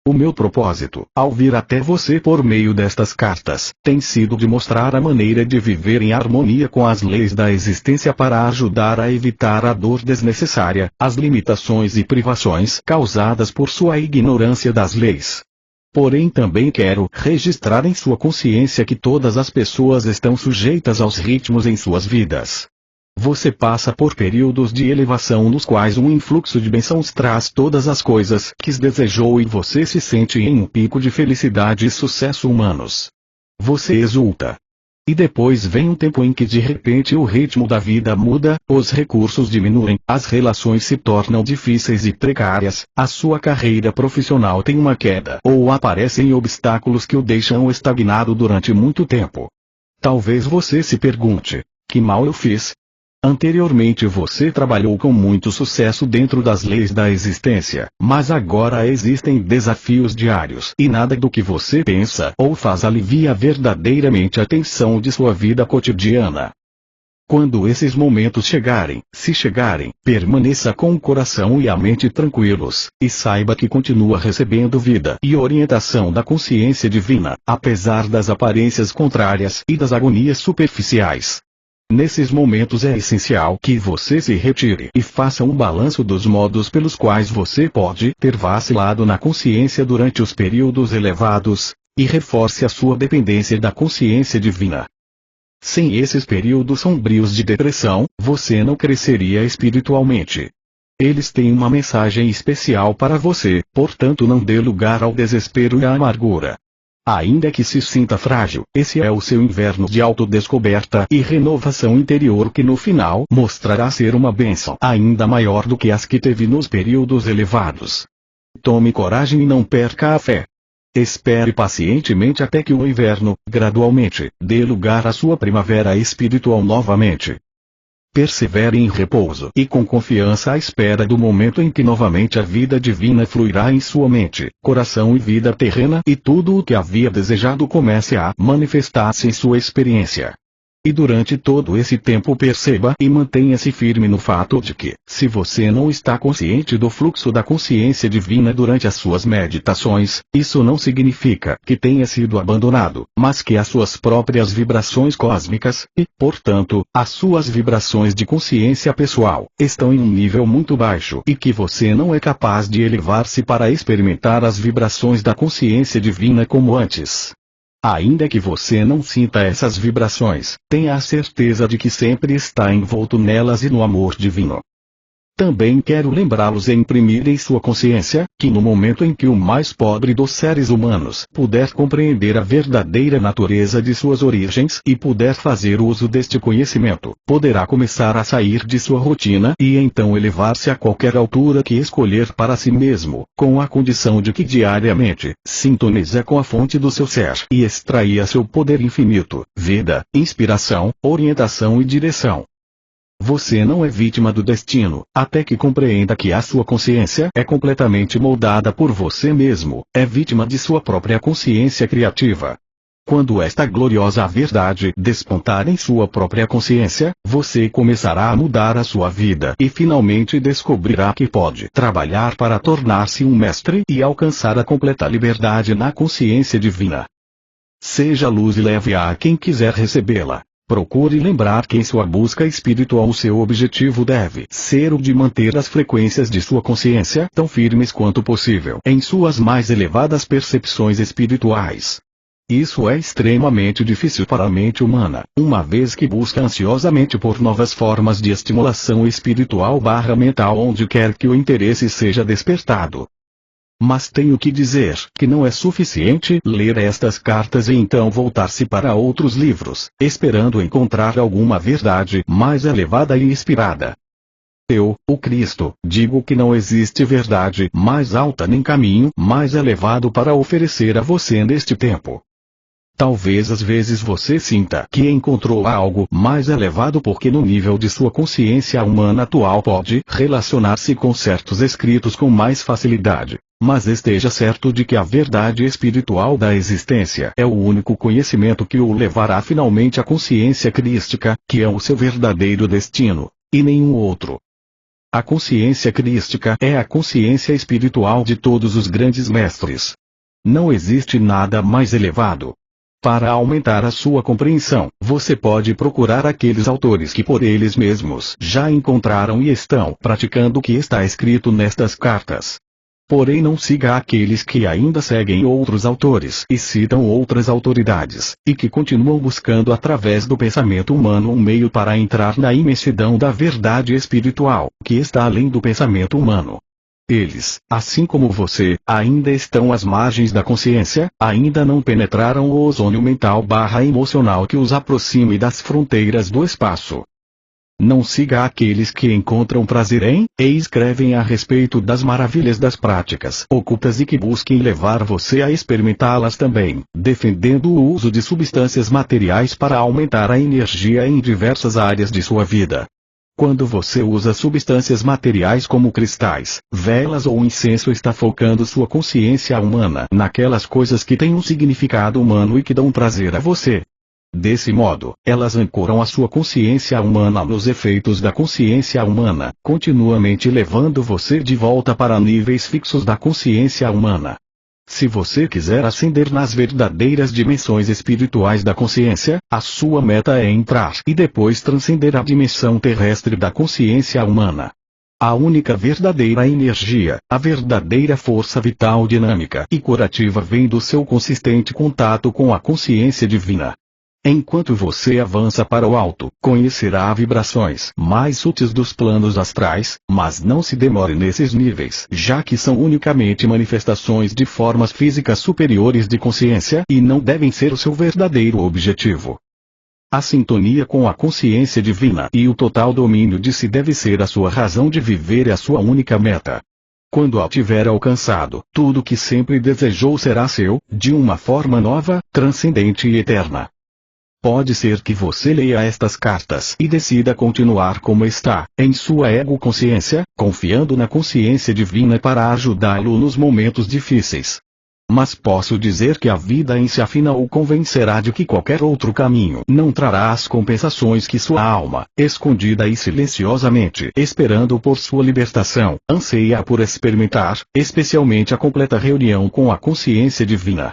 O meu propósito, ao vir até você por meio destas cartas, tem sido de mostrar a maneira de viver em harmonia com as leis da existência para ajudar a evitar a dor desnecessária, as limitações e privações causadas por sua ignorância das leis. Porém também quero registrar em sua consciência que todas as pessoas estão sujeitas aos ritmos em suas vidas. Você passa por períodos de elevação nos quais um influxo de bênçãos traz todas as coisas que desejou e você se sente em um pico de felicidade e sucesso humanos. Você exulta. E depois vem um tempo em que de repente o ritmo da vida muda, os recursos diminuem, as relações se tornam difíceis e precárias, a sua carreira profissional tem uma queda ou aparecem obstáculos que o deixam estagnado durante muito tempo. Talvez você se pergunte: que mal eu fiz? Anteriormente você trabalhou com muito sucesso dentro das leis da existência, mas agora existem desafios diários e nada do que você pensa ou faz alivia verdadeiramente a tensão de sua vida cotidiana. Quando esses momentos chegarem, se chegarem, permaneça com o coração e a mente tranquilos, e saiba que continua recebendo vida e orientação da consciência divina, apesar das aparências contrárias e das agonias superficiais. Nesses momentos é essencial que você se retire e faça um balanço dos modos pelos quais você pode ter vacilado na consciência durante os períodos elevados, e reforce a sua dependência da consciência divina. Sem esses períodos sombrios de depressão, você não cresceria espiritualmente. Eles têm uma mensagem especial para você, portanto não dê lugar ao desespero e à amargura. Ainda que se sinta frágil, esse é o seu inverno de autodescoberta e renovação interior que no final mostrará ser uma bênção ainda maior do que as que teve nos períodos elevados. Tome coragem e não perca a fé. Espere pacientemente até que o inverno, gradualmente, dê lugar à sua primavera espiritual novamente. Persevere em repouso e com confiança à espera do momento em que novamente a vida divina fluirá em sua mente, coração e vida terrena e tudo o que havia desejado comece a manifestar-se em sua experiência. E durante todo esse tempo perceba e mantenha-se firme no fato de que, se você não está consciente do fluxo da consciência divina durante as suas meditações, isso não significa que tenha sido abandonado, mas que as suas próprias vibrações cósmicas, e, portanto, as suas vibrações de consciência pessoal, estão em um nível muito baixo e que você não é capaz de elevar-se para experimentar as vibrações da consciência divina como antes. Ainda que você não sinta essas vibrações, tenha a certeza de que sempre está envolto nelas e no amor divino. Também quero lembrá-los e imprimir em sua consciência, que no momento em que o mais pobre dos seres humanos puder compreender a verdadeira natureza de suas origens e puder fazer uso deste conhecimento, poderá começar a sair de sua rotina e então elevar-se a qualquer altura que escolher para si mesmo, com a condição de que diariamente, sintonize com a fonte do seu ser e extraia seu poder infinito, vida, inspiração, orientação e direção. Você não é vítima do destino, até que compreenda que a sua consciência é completamente moldada por você mesmo, é vítima de sua própria consciência criativa. Quando esta gloriosa verdade despontar em sua própria consciência, você começará a mudar a sua vida e finalmente descobrirá que pode trabalhar para tornar-se um mestre e alcançar a completa liberdade na consciência divina. Seja luz e leve-a a quem quiser recebê-la. Procure lembrar que em sua busca espiritual o seu objetivo deve ser o de manter as frequências de sua consciência tão firmes quanto possível em suas mais elevadas percepções espirituais. Isso é extremamente difícil para a mente humana, uma vez que busca ansiosamente por novas formas de estimulação espiritual/mental onde quer que o interesse seja despertado. Mas tenho que dizer que não é suficiente ler estas cartas e então voltar-se para outros livros, esperando encontrar alguma verdade mais elevada e inspirada. Eu, o Cristo, digo que não existe verdade mais alta nem caminho mais elevado para oferecer a você neste tempo. Talvez às vezes você sinta que encontrou algo mais elevado porque no nível de sua consciência humana atual pode relacionar-se com certos escritos com mais facilidade. Mas esteja certo de que a verdade espiritual da existência é o único conhecimento que o levará finalmente à consciência crística, que é o seu verdadeiro destino, e nenhum outro. A consciência crística é a consciência espiritual de todos os grandes mestres. Não existe nada mais elevado. Para aumentar a sua compreensão, você pode procurar aqueles autores que por eles mesmos já encontraram e estão praticando o que está escrito nestas cartas. Porém não siga aqueles que ainda seguem outros autores e citam outras autoridades, e que continuam buscando através do pensamento humano um meio para entrar na imensidão da verdade espiritual, que está além do pensamento humano. Eles, assim como você, ainda estão às margens da consciência, ainda não penetraram o ozônio mental/emocional que os aproxime das fronteiras do espaço. Não siga aqueles que encontram prazer em, e escrevem a respeito das maravilhas das práticas ocultas e que busquem levar você a experimentá-las também, defendendo o uso de substâncias materiais para aumentar a energia em diversas áreas de sua vida. Quando você usa substâncias materiais como cristais, velas ou incenso, está focando sua consciência humana naquelas coisas que têm um significado humano e que dão prazer a você. Desse modo, elas ancoram a sua consciência humana nos efeitos da consciência humana, continuamente levando você de volta para níveis fixos da consciência humana. Se você quiser ascender nas verdadeiras dimensões espirituais da consciência, a sua meta é entrar e depois transcender a dimensão terrestre da consciência humana. A única verdadeira energia, a verdadeira força vital dinâmica e curativa vem do seu consistente contato com a consciência divina. Enquanto você avança para o alto, conhecerá vibrações mais sutis dos planos astrais, mas não se demore nesses níveis, já que são unicamente manifestações de formas físicas superiores de consciência e não devem ser o seu verdadeiro objetivo. A sintonia com a consciência divina e o total domínio de si deve ser a sua razão de viver e a sua única meta. Quando a tiver alcançado, tudo que sempre desejou será seu, de uma forma nova, transcendente e eterna. Pode ser que você leia estas cartas e decida continuar como está, em sua ego-consciência, confiando na consciência divina para ajudá-lo nos momentos difíceis. Mas posso dizer que a vida em si afinal o convencerá de que qualquer outro caminho não trará as compensações que sua alma, escondida e silenciosamente esperando por sua libertação, anseia por experimentar, especialmente a completa reunião com a consciência divina.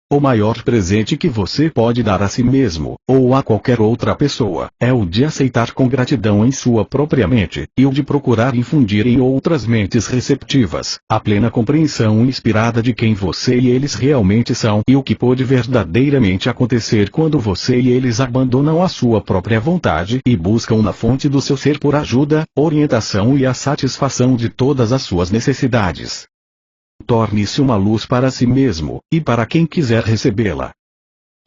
O maior presente que você pode dar a si mesmo, ou a qualquer outra pessoa, é o de aceitar com gratidão em sua própria mente, e o de procurar infundir em outras mentes receptivas, a plena compreensão inspirada de quem você e eles realmente são e o que pode verdadeiramente acontecer quando você e eles abandonam a sua própria vontade e buscam na fonte do seu ser por ajuda, orientação e a satisfação de todas as suas necessidades. Torne-se uma luz para si mesmo, e para quem quiser recebê-la.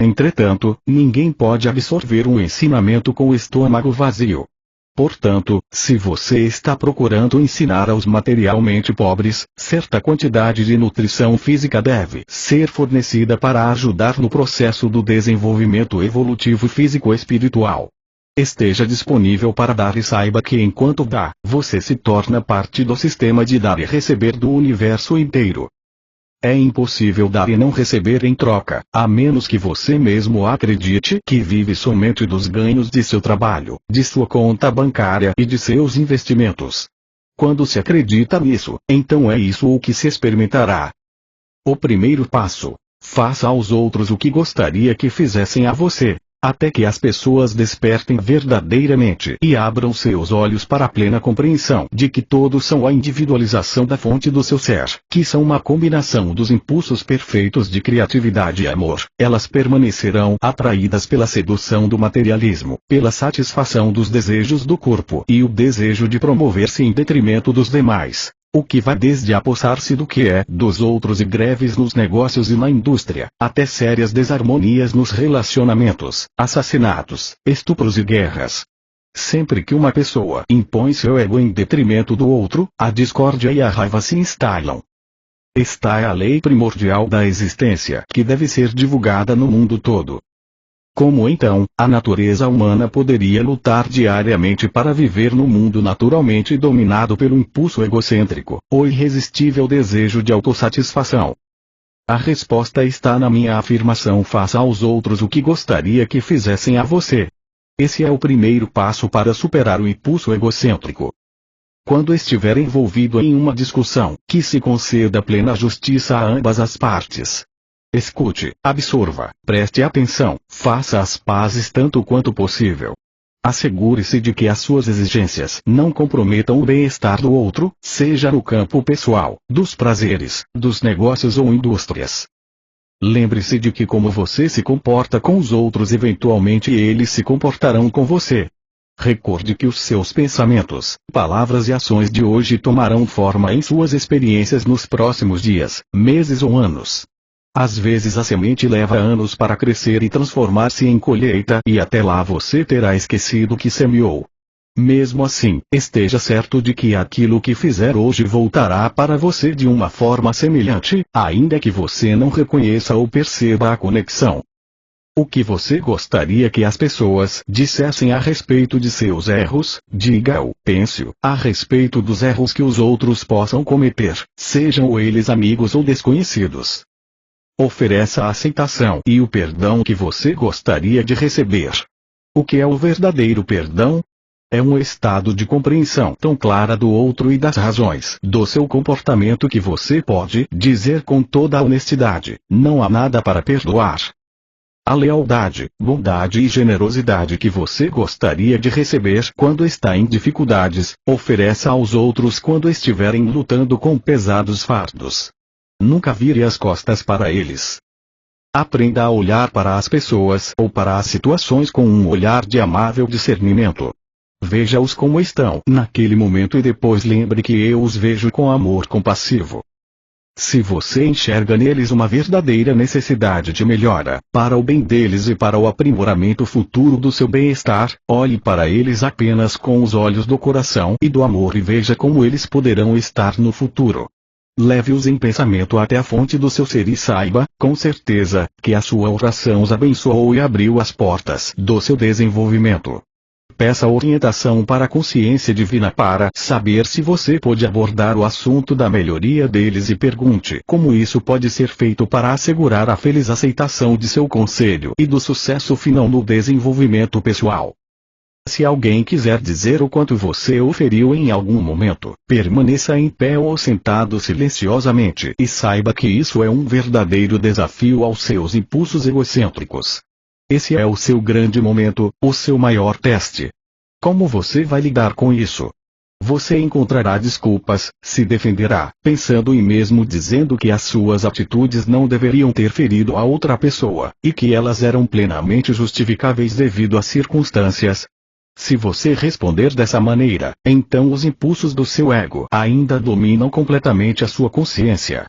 Entretanto, ninguém pode absorver um ensinamento com o estômago vazio. Portanto, se você está procurando ensinar aos materialmente pobres, certa quantidade de nutrição física deve ser fornecida para ajudar no processo do desenvolvimento evolutivo físico-espiritual. Esteja disponível para dar e saiba que enquanto dá, você se torna parte do sistema de dar e receber do universo inteiro. É impossível dar e não receber em troca, a menos que você mesmo acredite que vive somente dos ganhos de seu trabalho, de sua conta bancária e de seus investimentos. Quando se acredita nisso, então é isso o que se experimentará. O primeiro passo: faça aos outros o que gostaria que fizessem a você. Até que as pessoas despertem verdadeiramente e abram seus olhos para a plena compreensão de que todos são a individualização da fonte do seu ser, que são uma combinação dos impulsos perfeitos de criatividade e amor, elas permanecerão atraídas pela sedução do materialismo, pela satisfação dos desejos do corpo e o desejo de promover-se em detrimento dos demais. O que vai desde apossar-se do que é dos outros e greves nos negócios e na indústria, até sérias desarmonias nos relacionamentos, assassinatos, estupros e guerras. Sempre que uma pessoa impõe seu ego em detrimento do outro, a discórdia e a raiva se instalam. Esta é a lei primordial da existência que deve ser divulgada no mundo todo. Como então, a natureza humana poderia lutar diariamente para viver no mundo naturalmente dominado pelo impulso egocêntrico, o irresistível desejo de autossatisfação? A resposta está na minha afirmação: faça aos outros o que gostaria que fizessem a você. Esse é o primeiro passo para superar o impulso egocêntrico. Quando estiver envolvido em uma discussão, que se conceda plena justiça a ambas as partes. Escute, absorva, preste atenção, faça as pazes tanto quanto possível. Assegure-se de que as suas exigências não comprometam o bem-estar do outro, seja no campo pessoal, dos prazeres, dos negócios ou indústrias. Lembre-se de que como você se comporta com os outros, eventualmente eles se comportarão com você. Recorde que os seus pensamentos, palavras e ações de hoje tomarão forma em suas experiências nos próximos dias, meses ou anos. Às vezes a semente leva anos para crescer e transformar-se em colheita, e até lá você terá esquecido que semeou. Mesmo assim, esteja certo de que aquilo que fizer hoje voltará para você de uma forma semelhante, ainda que você não reconheça ou perceba a conexão. O que você gostaria que as pessoas dissessem a respeito de seus erros, diga-o, pense-o, a respeito dos erros que os outros possam cometer, sejam eles amigos ou desconhecidos. Ofereça a aceitação e o perdão que você gostaria de receber. O que é o verdadeiro perdão? É um estado de compreensão tão clara do outro e das razões do seu comportamento que você pode dizer com toda a honestidade: não há nada para perdoar. A lealdade, bondade e generosidade que você gostaria de receber quando está em dificuldades, ofereça aos outros quando estiverem lutando com pesados fardos. Nunca vire as costas para eles. Aprenda a olhar para as pessoas ou para as situações com um olhar de amável discernimento. Veja-os como estão naquele momento e depois lembre que eu os vejo com amor compassivo. Se você enxerga neles uma verdadeira necessidade de melhora, para o bem deles e para o aprimoramento futuro do seu bem-estar, olhe para eles apenas com os olhos do coração e do amor e veja como eles poderão estar no futuro. leve-os em pensamento até a fonte do seu ser e saiba, com certeza, que a sua oração os abençoou e abriu as portas do seu desenvolvimento. Peça orientação para a consciência divina para saber se você pode abordar o assunto da melhoria deles e pergunte como isso pode ser feito para assegurar a feliz aceitação de seu conselho e do sucesso final no desenvolvimento pessoal. Se alguém quiser dizer o quanto você o feriu em algum momento, permaneça em pé ou sentado silenciosamente e saiba que isso é um verdadeiro desafio aos seus impulsos egocêntricos. Esse é o seu grande momento, o seu maior teste. Como você vai lidar com isso? Você encontrará desculpas, se defenderá, pensando e mesmo dizendo que as suas atitudes não deveriam ter ferido a outra pessoa, e que elas eram plenamente justificáveis devido às circunstâncias. Se você responder dessa maneira, então os impulsos do seu ego ainda dominam completamente a sua consciência.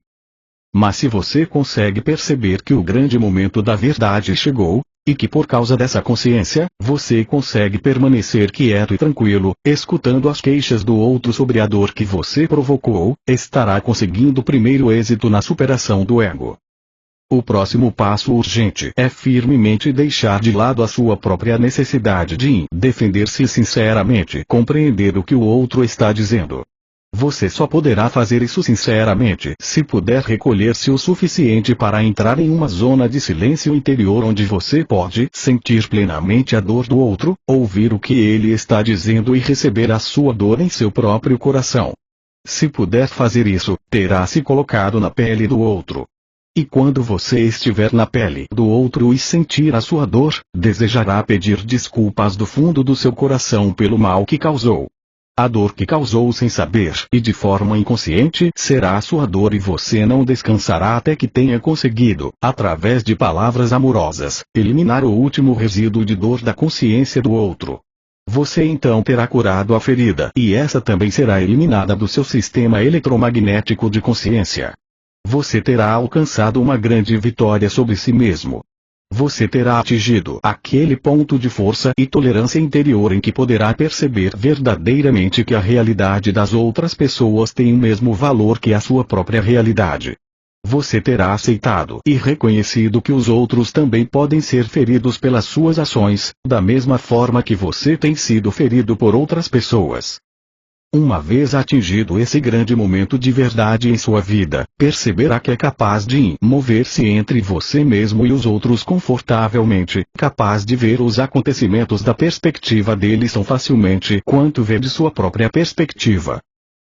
Mas se você consegue perceber que o grande momento da verdade chegou, e que por causa dessa consciência, você consegue permanecer quieto e tranquilo, escutando as queixas do outro sobre a dor que você provocou, estará conseguindo o primeiro êxito na superação do ego. O próximo passo urgente é firmemente deixar de lado a sua própria necessidade de defender-se sinceramente, compreender o que o outro está dizendo. Você só poderá fazer isso sinceramente se puder recolher-se o suficiente para entrar em uma zona de silêncio interior onde você pode sentir plenamente a dor do outro, ouvir o que ele está dizendo e receber a sua dor em seu próprio coração. Se puder fazer isso, terá se colocado na pele do outro. E quando você estiver na pele do outro e sentir a sua dor, desejará pedir desculpas do fundo do seu coração pelo mal que causou. A dor que causou sem saber e de forma inconsciente será a sua dor e você não descansará até que tenha conseguido, através de palavras amorosas, eliminar o último resíduo de dor da consciência do outro. Você então terá curado a ferida e essa também será eliminada do seu sistema eletromagnético de consciência. Você terá alcançado uma grande vitória sobre si mesmo. Você terá atingido aquele ponto de força e tolerância interior em que poderá perceber verdadeiramente que a realidade das outras pessoas tem o mesmo valor que a sua própria realidade. Você terá aceitado e reconhecido que os outros também podem ser feridos pelas suas ações, da mesma forma que você tem sido ferido por outras pessoas. Uma vez atingido esse grande momento de verdade em sua vida, perceberá que é capaz de mover-se entre você mesmo e os outros confortavelmente, capaz de ver os acontecimentos da perspectiva deles tão facilmente quanto vê de sua própria perspectiva.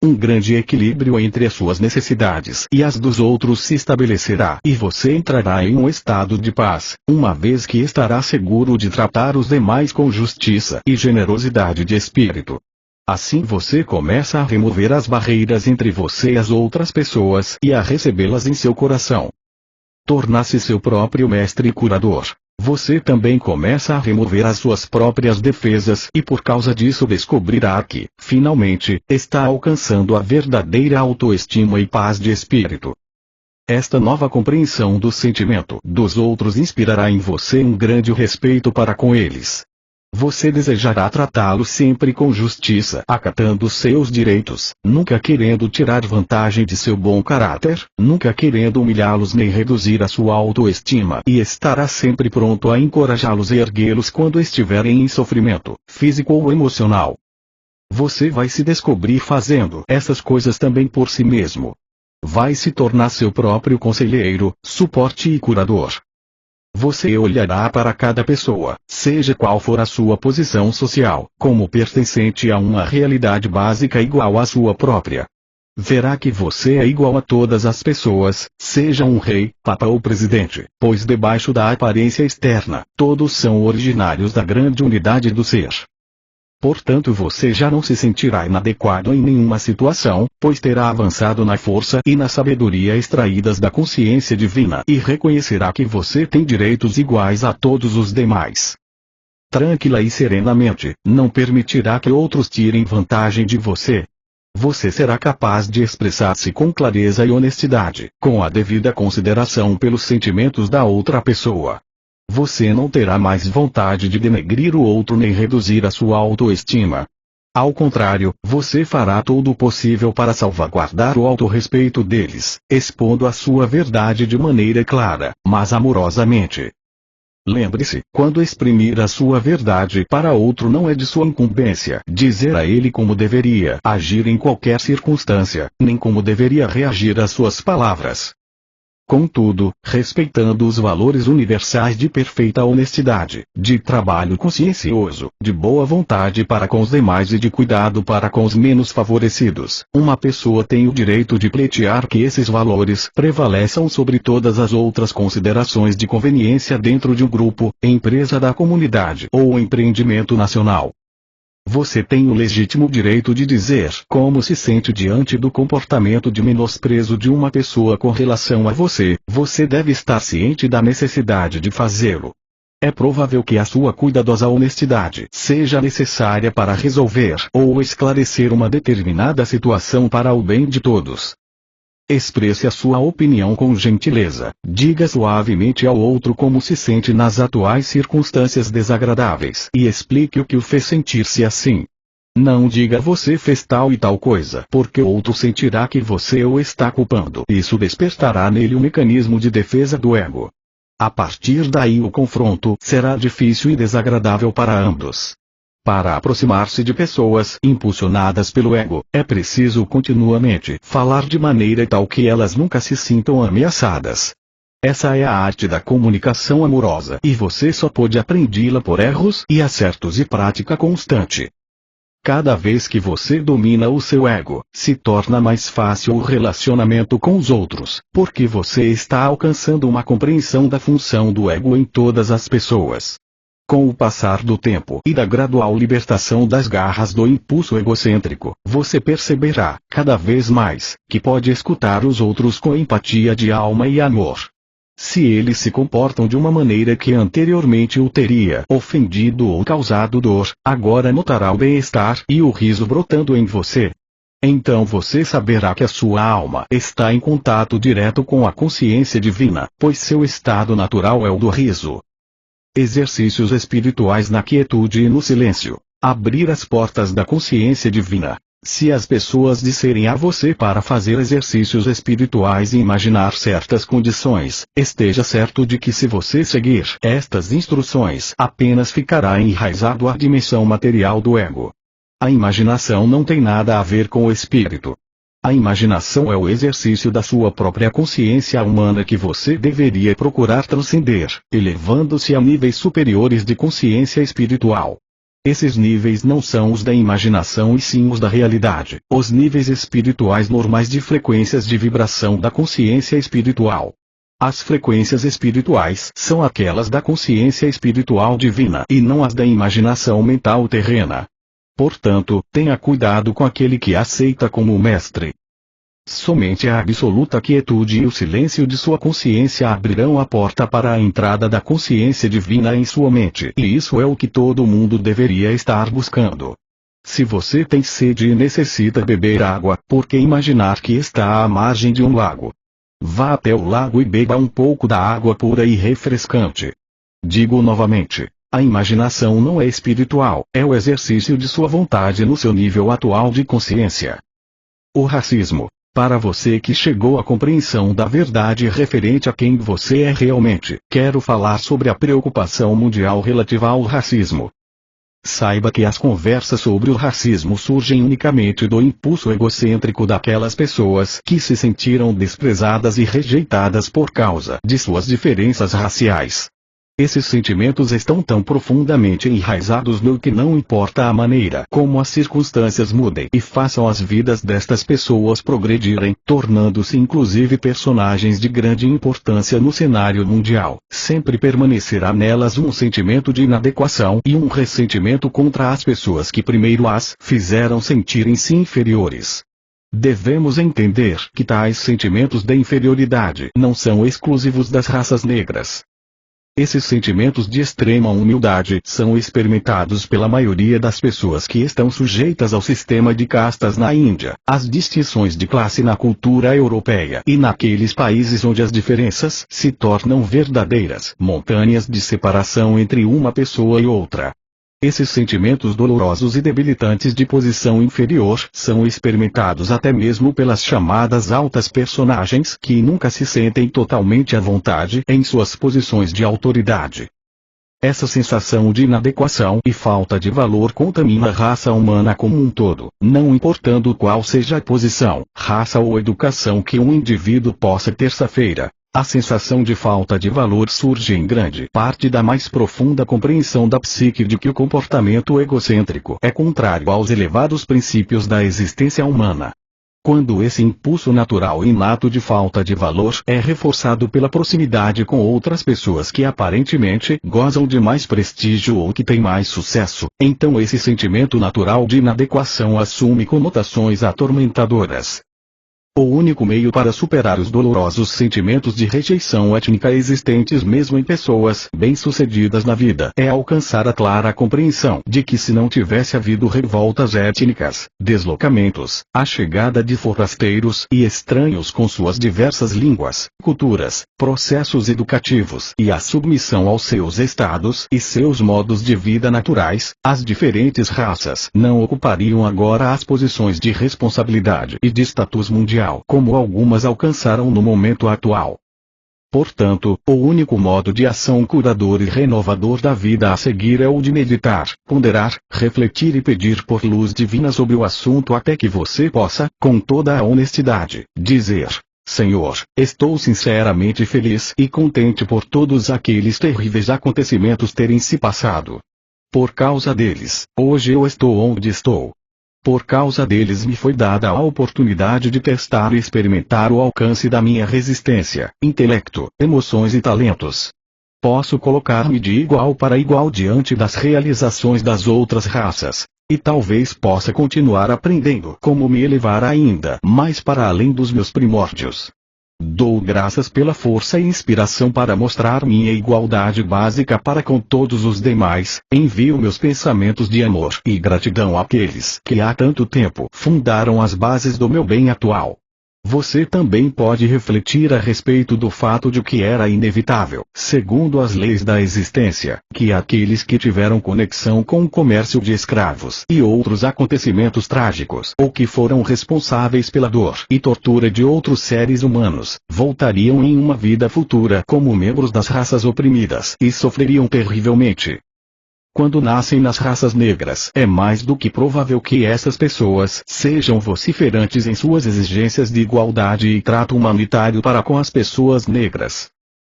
Um grande equilíbrio entre as suas necessidades e as dos outros se estabelecerá e você entrará em um estado de paz, uma vez que estará seguro de tratar os demais com justiça e generosidade de espírito. Assim você começa a remover as barreiras entre você e as outras pessoas e a recebê-las em seu coração. Torna-se seu próprio mestre e curador. Você também começa a remover as suas próprias defesas e por causa disso descobrirá que, finalmente, está alcançando a verdadeira autoestima e paz de espírito. Esta nova compreensão do sentimento dos outros inspirará em você um grande respeito para com eles. Você desejará tratá-los sempre com justiça, acatando seus direitos, nunca querendo tirar vantagem de seu bom caráter, nunca querendo humilhá-los nem reduzir a sua autoestima e estará sempre pronto a encorajá-los e erguê-los quando estiverem em sofrimento, físico ou emocional. Você vai se descobrir fazendo essas coisas também por si mesmo. Vai se tornar seu próprio conselheiro, suporte e curador. Você olhará para cada pessoa, seja qual for a sua posição social, como pertencente a uma realidade básica igual à sua própria. Verá que você é igual a todas as pessoas, seja um rei, papa ou presidente, pois debaixo da aparência externa, todos são originários da grande unidade do ser. Portanto você já não se sentirá inadequado em nenhuma situação, pois terá avançado na força e na sabedoria extraídas da consciência divina e reconhecerá que você tem direitos iguais a todos os demais. Tranquila e serenamente, não permitirá que outros tirem vantagem de você. Você será capaz de expressar-se com clareza e honestidade, com a devida consideração pelos sentimentos da outra pessoa. Você não terá mais vontade de denegrir o outro nem reduzir a sua autoestima. Ao contrário, você fará todo o possível para salvaguardar o autorrespeito deles, expondo a sua verdade de maneira clara, mas amorosamente. Lembre-se, quando exprimir a sua verdade para outro não é de sua incumbência dizer a ele como deveria agir em qualquer circunstância, nem como deveria reagir às suas palavras. Contudo, respeitando os valores universais de perfeita honestidade, de trabalho consciencioso, de boa vontade para com os demais e de cuidado para com os menos favorecidos, uma pessoa tem o direito de pleitear que esses valores prevaleçam sobre todas as outras considerações de conveniência dentro de um grupo, empresa da comunidade ou empreendimento nacional. Você tem o legítimo direito de dizer como se sente diante do comportamento de menosprezo de uma pessoa com relação a você, você deve estar ciente da necessidade de fazê-lo. É provável que a sua cuidadosa honestidade seja necessária para resolver ou esclarecer uma determinada situação para o bem de todos. Expresse a sua opinião com gentileza, diga suavemente ao outro como se sente nas atuais circunstâncias desagradáveis e explique o que o fez sentir-se assim. Não diga você fez tal e tal coisa porque o outro sentirá que você o está culpando. Isso despertará nele um mecanismo de defesa do ego. A partir daí o confronto será difícil e desagradável para ambos. Para aproximar-se de pessoas impulsionadas pelo ego, é preciso continuamente falar de maneira tal que elas nunca se sintam ameaçadas. Essa é a arte da comunicação amorosa e você só pode aprendê-la por erros e acertos e prática constante. Cada vez que você domina o seu ego, se torna mais fácil o relacionamento com os outros, porque você está alcançando uma compreensão da função do ego em todas as pessoas. Com o passar do tempo e da gradual libertação das garras do impulso egocêntrico, você perceberá, cada vez mais, que pode escutar os outros com empatia de alma e amor. Se eles se comportam de uma maneira que anteriormente o teria ofendido ou causado dor, agora notará o bem-estar e o riso brotando em você. Então você saberá que a sua alma está em contato direto com a consciência divina, pois seu estado natural é o do riso. Exercícios espirituais na quietude e no silêncio. Abrir as portas da consciência divina. Se as pessoas disserem a você para fazer exercícios espirituais e imaginar certas condições, esteja certo de que se você seguir estas instruções, apenas ficará enraizado à dimensão material do ego. A imaginação não tem nada a ver com o espírito. A imaginação é o exercício da sua própria consciência humana que você deveria procurar transcender, elevando-se a níveis superiores de consciência espiritual. Esses níveis não são os da imaginação e sim os da realidade, os níveis espirituais normais de frequências de vibração da consciência espiritual. As frequências espirituais são aquelas da consciência espiritual divina e não as da imaginação mental terrena. Portanto, tenha cuidado com aquele que aceita como mestre. Somente a absoluta quietude e o silêncio de sua consciência abrirão a porta para a entrada da consciência divina em sua mente. E isso é o que todo mundo deveria estar buscando. Se você tem sede e necessita beber água, por que imaginar que está à margem de um lago? Vá até o lago e beba um pouco da água pura e refrescante. Digo novamente. A imaginação não é espiritual, é o exercício de sua vontade no seu nível atual de consciência. O racismo. Para você que chegou à compreensão da verdade referente a quem você é realmente, quero falar sobre a preocupação mundial relativa ao racismo. Saiba que as conversas sobre o racismo surgem unicamente do impulso egocêntrico daquelas pessoas que se sentiram desprezadas e rejeitadas por causa de suas diferenças raciais. Esses sentimentos estão tão profundamente enraizados no que não importa a maneira como as circunstâncias mudem e façam as vidas destas pessoas progredirem, tornando-se inclusive personagens de grande importância no cenário mundial, sempre permanecerá nelas um sentimento de inadequação e um ressentimento contra as pessoas que primeiro as fizeram sentirem-se inferiores. Devemos entender que tais sentimentos de inferioridade não são exclusivos das raças negras. Esses sentimentos de extrema humildade são experimentados pela maioria das pessoas que estão sujeitas ao sistema de castas na Índia, às distinções de classe na cultura europeia e naqueles países onde as diferenças se tornam verdadeiras montanhas de separação entre uma pessoa e outra. Esses sentimentos dolorosos e debilitantes de posição inferior são experimentados até mesmo pelas chamadas altas personagens que nunca se sentem totalmente à vontade em suas posições de autoridade. Essa sensação de inadequação e falta de valor contamina a raça humana como um todo, não importando qual seja a posição, raça ou educação que um indivíduo possa terça-feira. A sensação de falta de valor surge em grande parte da mais profunda compreensão da psique de que o comportamento egocêntrico é contrário aos elevados princípios da existência humana. Quando esse impulso natural inato de falta de valor é reforçado pela proximidade com outras pessoas que aparentemente gozam de mais prestígio ou que têm mais sucesso, então esse sentimento natural de inadequação assume conotações atormentadoras. O único meio para superar os dolorosos sentimentos de rejeição étnica existentes mesmo em pessoas bem-sucedidas na vida é alcançar a clara compreensão de que se não tivesse havido revoltas étnicas, deslocamentos, a chegada de forasteiros e estranhos com suas diversas línguas, culturas, processos educativos e a submissão aos seus estados e seus modos de vida naturais, as diferentes raças não ocupariam agora as posições de responsabilidade e de status mundial como algumas alcançaram no momento atual. Portanto, o único modo de ação curador e renovador da vida a seguir é o de meditar, ponderar, refletir e pedir por luz divina sobre o assunto até que você possa, com toda a honestidade, dizer: Senhor, estou sinceramente feliz e contente por todos aqueles terríveis acontecimentos terem se passado. Por causa deles, hoje eu estou onde estou. Por causa deles me foi dada a oportunidade de testar e experimentar o alcance da minha resistência, intelecto, emoções e talentos. Posso colocar-me de igual para igual diante das realizações das outras raças, e talvez possa continuar aprendendo como me elevar ainda mais para além dos meus primórdios. Dou graças pela força e inspiração para mostrar minha igualdade básica para com todos os demais, envio meus pensamentos de amor e gratidão àqueles que há tanto tempo fundaram as bases do meu bem atual. Você também pode refletir a respeito do fato de que era inevitável, segundo as leis da existência, que aqueles que tiveram conexão com o comércio de escravos e outros acontecimentos trágicos ou que foram responsáveis pela dor e tortura de outros seres humanos, voltariam em uma vida futura como membros das raças oprimidas e sofreriam terrivelmente. Quando nascem nas raças negras, é mais do que provável que essas pessoas sejam vociferantes em suas exigências de igualdade e trato humanitário para com as pessoas negras.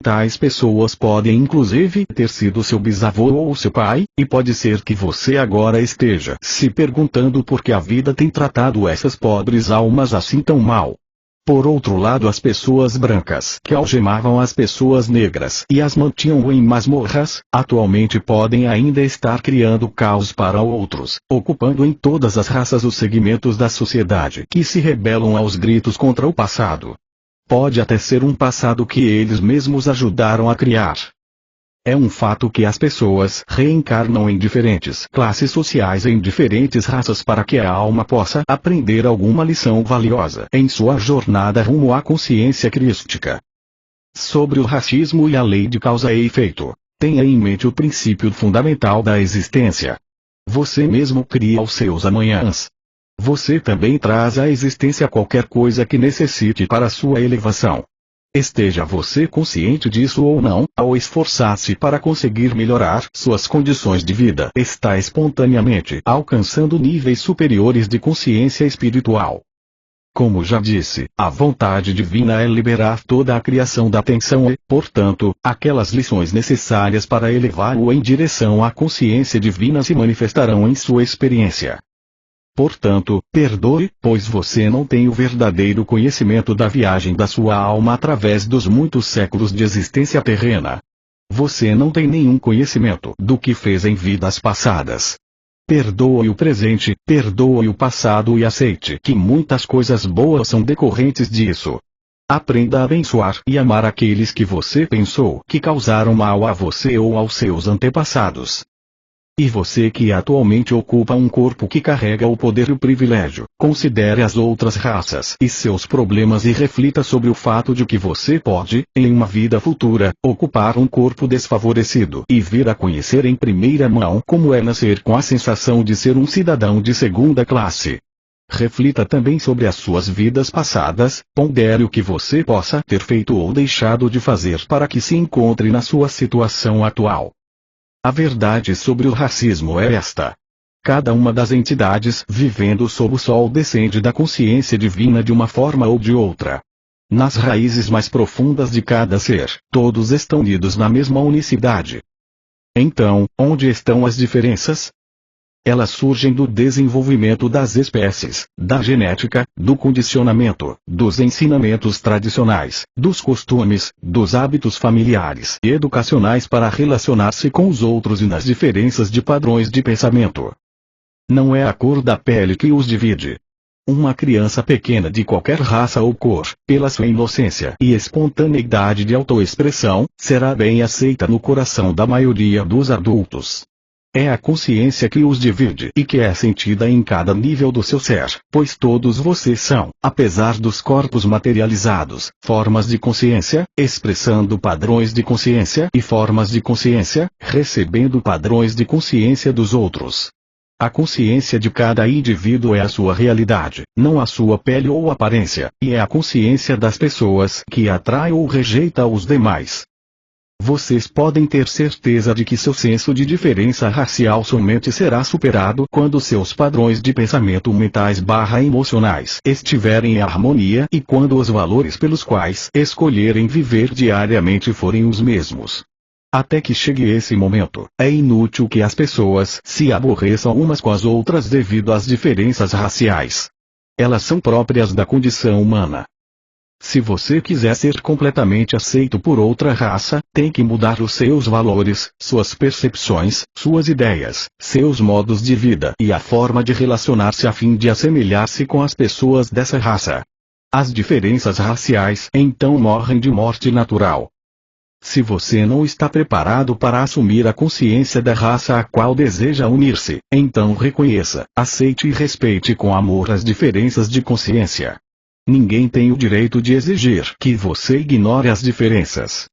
Tais pessoas podem inclusive ter sido seu bisavô ou seu pai, e pode ser que você agora esteja se perguntando por que a vida tem tratado essas pobres almas assim tão mal. Por outro lado, as pessoas brancas que algemavam as pessoas negras e as mantinham em masmorras, atualmente podem ainda estar criando caos para outros, ocupando em todas as raças os segmentos da sociedade que se rebelam aos gritos contra o passado. Pode até ser um passado que eles mesmos ajudaram a criar. É um fato que as pessoas reencarnam em diferentes classes sociais em diferentes raças para que a alma possa aprender alguma lição valiosa em sua jornada rumo à consciência crística. Sobre o racismo e a lei de causa e efeito, tenha em mente o princípio fundamental da existência. Você mesmo cria os seus amanhãs. Você também traz à existência qualquer coisa que necessite para sua elevação. Esteja você consciente disso ou não, ao esforçar-se para conseguir melhorar suas condições de vida, está espontaneamente alcançando níveis superiores de consciência espiritual. Como já disse, a vontade divina é liberar toda a criação da tensão e, portanto, aquelas lições necessárias para elevá-lo em direção à consciência divina se manifestarão em sua experiência. Portanto, perdoe, pois você não tem o verdadeiro conhecimento da viagem da sua alma através dos muitos séculos de existência terrena. Você não tem nenhum conhecimento do que fez em vidas passadas. Perdoe o presente, perdoe o passado e aceite que muitas coisas boas são decorrentes disso. Aprenda a abençoar e amar aqueles que você pensou que causaram mal a você ou aos seus antepassados. E você que atualmente ocupa um corpo que carrega o poder e o privilégio, considere as outras raças e seus problemas e reflita sobre o fato de que você pode, em uma vida futura, ocupar um corpo desfavorecido e vir a conhecer em primeira mão como é nascer com a sensação de ser um cidadão de segunda classe. Reflita também sobre as suas vidas passadas, pondere o que você possa ter feito ou deixado de fazer para que se encontre na sua situação atual. A verdade sobre o racismo é esta. Cada uma das entidades vivendo sob o sol descende da consciência divina de uma forma ou de outra. Nas raízes mais profundas de cada ser, todos estão unidos na mesma unicidade. Então, onde estão as diferenças? Elas surgem do desenvolvimento das espécies, da genética, do condicionamento, dos ensinamentos tradicionais, dos costumes, dos hábitos familiares e educacionais para relacionar-se com os outros e nas diferenças de padrões de pensamento. Não é a cor da pele que os divide. Uma criança pequena de qualquer raça ou cor, pela sua inocência e espontaneidade de autoexpressão, será bem aceita no coração da maioria dos adultos. É a consciência que os divide e que é sentida em cada nível do seu ser, pois todos vocês são, apesar dos corpos materializados, formas de consciência, expressando padrões de consciência e formas de consciência, recebendo padrões de consciência dos outros. A consciência de cada indivíduo é a sua realidade, não a sua pele ou aparência, e é a consciência das pessoas que atrai ou rejeita os demais. Vocês podem ter certeza de que seu senso de diferença racial somente será superado quando seus padrões de pensamento mentais/emocionais estiverem em harmonia e quando os valores pelos quais escolherem viver diariamente forem os mesmos. Até que chegue esse momento, é inútil que as pessoas se aborreçam umas com as outras devido às diferenças raciais. Elas são próprias da condição humana. Se você quiser ser completamente aceito por outra raça, tem que mudar os seus valores, suas percepções, suas ideias, seus modos de vida e a forma de relacionar-se a fim de assemelhar-se com as pessoas dessa raça. As diferenças raciais então morrem de morte natural. Se você não está preparado para assumir a consciência da raça a qual deseja unir-se, então reconheça, aceite e respeite com amor as diferenças de consciência. Ninguém tem o direito de exigir que você ignore as diferenças.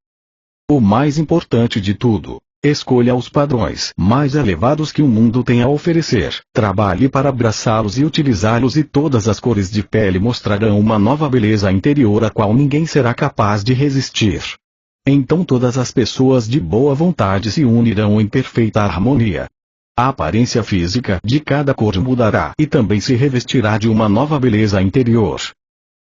O mais importante de tudo, escolha os padrões mais elevados que o mundo tem a oferecer, trabalhe para abraçá-los e utilizá-los e todas as cores de pele mostrarão uma nova beleza interior a qual ninguém será capaz de resistir. Então todas as pessoas de boa vontade se unirão em perfeita harmonia. A aparência física de cada cor mudará e também se revestirá de uma nova beleza interior.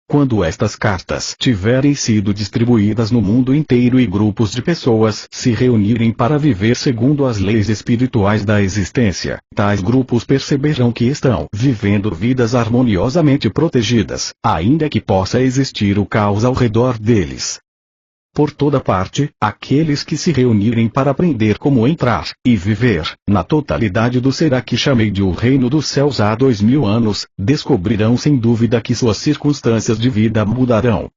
Quando estas cartas tiverem sido distribuídas no mundo inteiro e grupos de pessoas se reunirem para viver segundo as leis espirituais da existência, tais grupos perceberão que estão vivendo vidas harmoniosamente protegidas, ainda que possa existir o caos ao redor deles. Por toda parte, aqueles que se reunirem para aprender como entrar e viver na totalidade do ser a que chamei de o reino dos céus há 2000 anos, descobrirão sem dúvida que suas circunstâncias de vida mudarão.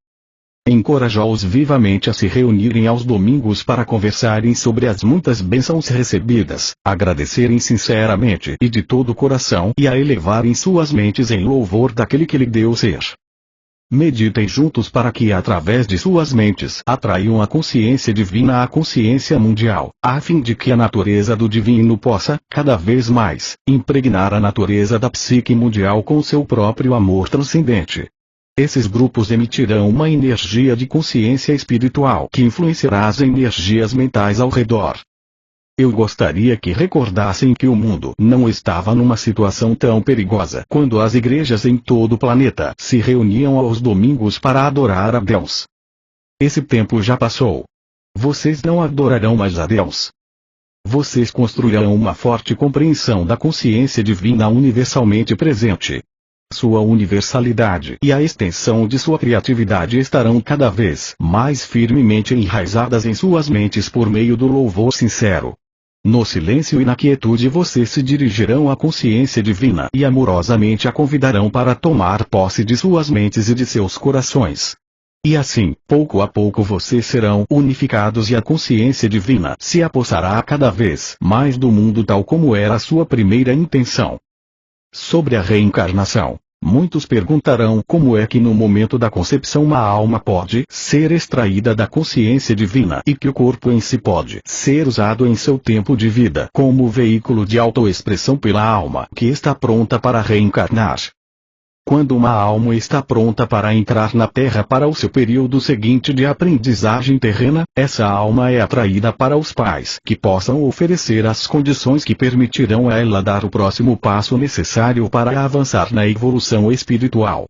Encorajou-os vivamente a se reunirem aos domingos para conversarem sobre as muitas bênçãos recebidas, agradecerem sinceramente e de todo o coração e a elevarem suas mentes em louvor daquele que lhe deu ser. Meditem juntos para que através de suas mentes atraiam a consciência divina à consciência mundial, a fim de que a natureza do divino possa, cada vez mais, impregnar a natureza da psique mundial com seu próprio amor transcendente. Esses grupos emitirão uma energia de consciência espiritual que influenciará as energias mentais ao redor. Eu gostaria que recordassem que o mundo não estava numa situação tão perigosa quando as igrejas em todo o planeta se reuniam aos domingos para adorar a Deus. Esse tempo já passou. Vocês não adorarão mais a Deus. Vocês construirão uma forte compreensão da consciência divina universalmente presente. Sua universalidade e a extensão de sua criatividade estarão cada vez mais firmemente enraizadas em suas mentes por meio do louvor sincero. No silêncio e na quietude vocês se dirigirão à consciência divina e amorosamente a convidarão para tomar posse de suas mentes e de seus corações. E assim, pouco a pouco vocês serão unificados e a consciência divina se apossará cada vez mais do mundo tal como era a sua primeira intenção. Sobre a reencarnação, muitos perguntarão como é que no momento da concepção uma alma pode ser extraída da consciência divina e que o corpo em si pode ser usado em seu tempo de vida como veículo de autoexpressão pela alma que está pronta para reencarnar. Quando uma alma está pronta para entrar na Terra para o seu período seguinte de aprendizagem terrena, essa alma é atraída para os pais que possam oferecer as condições que permitirão a ela dar o próximo passo necessário para avançar na evolução espiritual.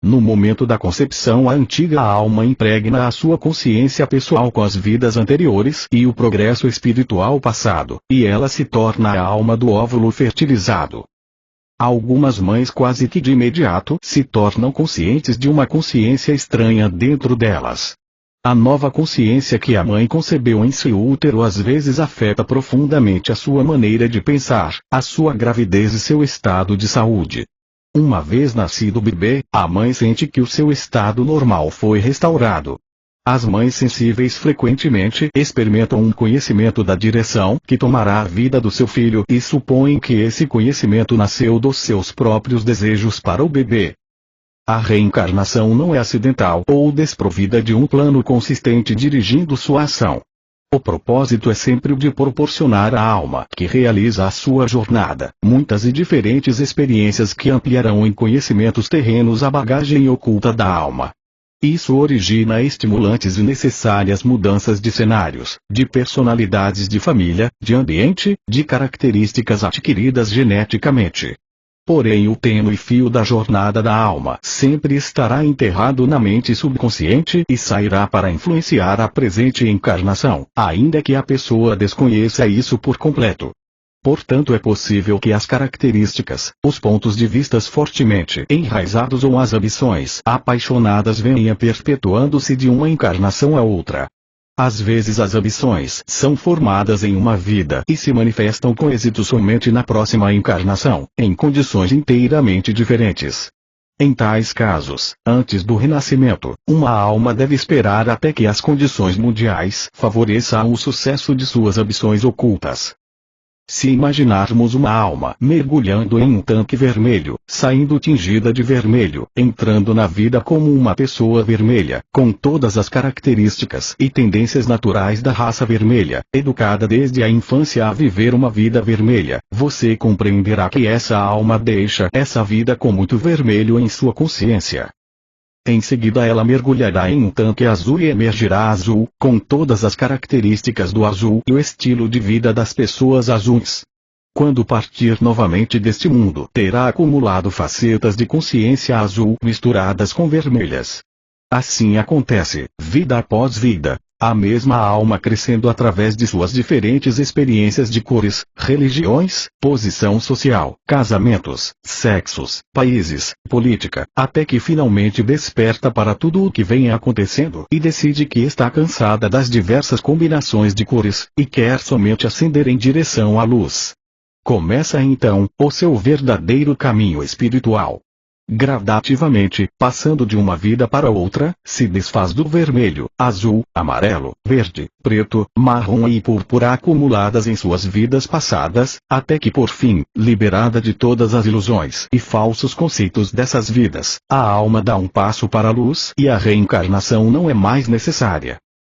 No momento da concepção, a antiga alma impregna a sua consciência pessoal com as vidas anteriores e o progresso espiritual passado, e ela se torna a alma do óvulo fertilizado. Algumas mães quase que de imediato se tornam conscientes de uma consciência estranha dentro delas. A nova consciência que a mãe concebeu em seu útero às vezes afeta profundamente a sua maneira de pensar, a sua gravidez e seu estado de saúde. Uma vez nascido o bebê, a mãe sente que o seu estado normal foi restaurado. As mães sensíveis frequentemente experimentam um conhecimento da direção que tomará a vida do seu filho e supõem que esse conhecimento nasceu dos seus próprios desejos para o bebê. A reencarnação não é acidental ou desprovida de um plano consistente dirigindo sua ação. O propósito é sempre o de proporcionar à alma que realiza a sua jornada muitas e diferentes experiências que ampliarão em conhecimentos terrenos a bagagem oculta da alma. Isso origina estimulantes e necessárias mudanças de cenários, de personalidades de família, de ambiente, de características adquiridas geneticamente. Porém o tênue fio da jornada da alma sempre estará enterrado na mente subconsciente e sairá para influenciar a presente encarnação, ainda que a pessoa desconheça isso por completo. Portanto é possível que as características, os pontos de vistas fortemente enraizados ou as ambições apaixonadas venham perpetuando-se de uma encarnação a outra. Às vezes as ambições são formadas em uma vida e se manifestam com êxito somente na próxima encarnação, em condições inteiramente diferentes. Em tais casos, antes do renascimento, uma alma deve esperar até que as condições mundiais favoreçam o sucesso de suas ambições ocultas. Se imaginarmos uma alma mergulhando em um tanque vermelho, saindo tingida de vermelho, entrando na vida como uma pessoa vermelha, com todas as características e tendências naturais da raça vermelha, educada desde a infância a viver uma vida vermelha, você compreenderá que essa alma deixa essa vida com muito vermelho em sua consciência. Em seguida ela mergulhará em um tanque azul e emergirá azul, com todas as características do azul e o estilo de vida das pessoas azuis. Quando partir novamente deste mundo, terá acumulado facetas de consciência azul misturadas com vermelhas. Assim acontece, vida após vida, a mesma alma crescendo através de suas diferentes experiências de cores, religiões, posição social, casamentos, sexos, países, política, até que finalmente desperta para tudo o que vem acontecendo e decide que está cansada das diversas combinações de cores, e quer somente ascender em direção à luz. Começa então o seu verdadeiro caminho espiritual. Gradativamente, passando de uma vida para outra, se desfaz do vermelho, azul, amarelo, verde, preto, marrom e púrpura acumuladas em suas vidas passadas, até que por fim, liberada de todas as ilusões e falsos conceitos dessas vidas, a alma dá um passo para a luz e a reencarnação não é mais necessária.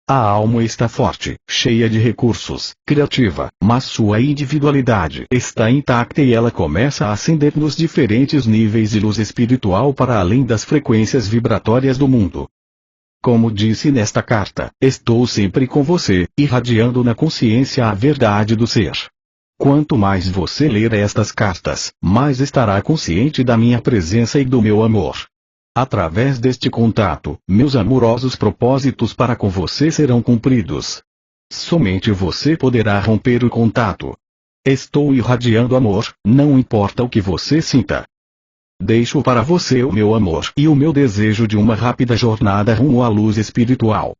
A alma está forte, cheia de recursos, criativa, mas sua individualidade está intacta e ela começa a ascender nos diferentes níveis de luz espiritual para além das frequências vibratórias do mundo. Como disse nesta carta, estou sempre com você, irradiando na consciência a verdade do ser. Quanto mais você ler estas cartas, mais estará consciente da minha presença e do meu amor. Através deste contato, meus amorosos propósitos para com você serão cumpridos. Somente você poderá romper o contato. Estou irradiando amor, não importa o que você sinta. Deixo para você o meu amor e o meu desejo de uma rápida jornada rumo à luz espiritual.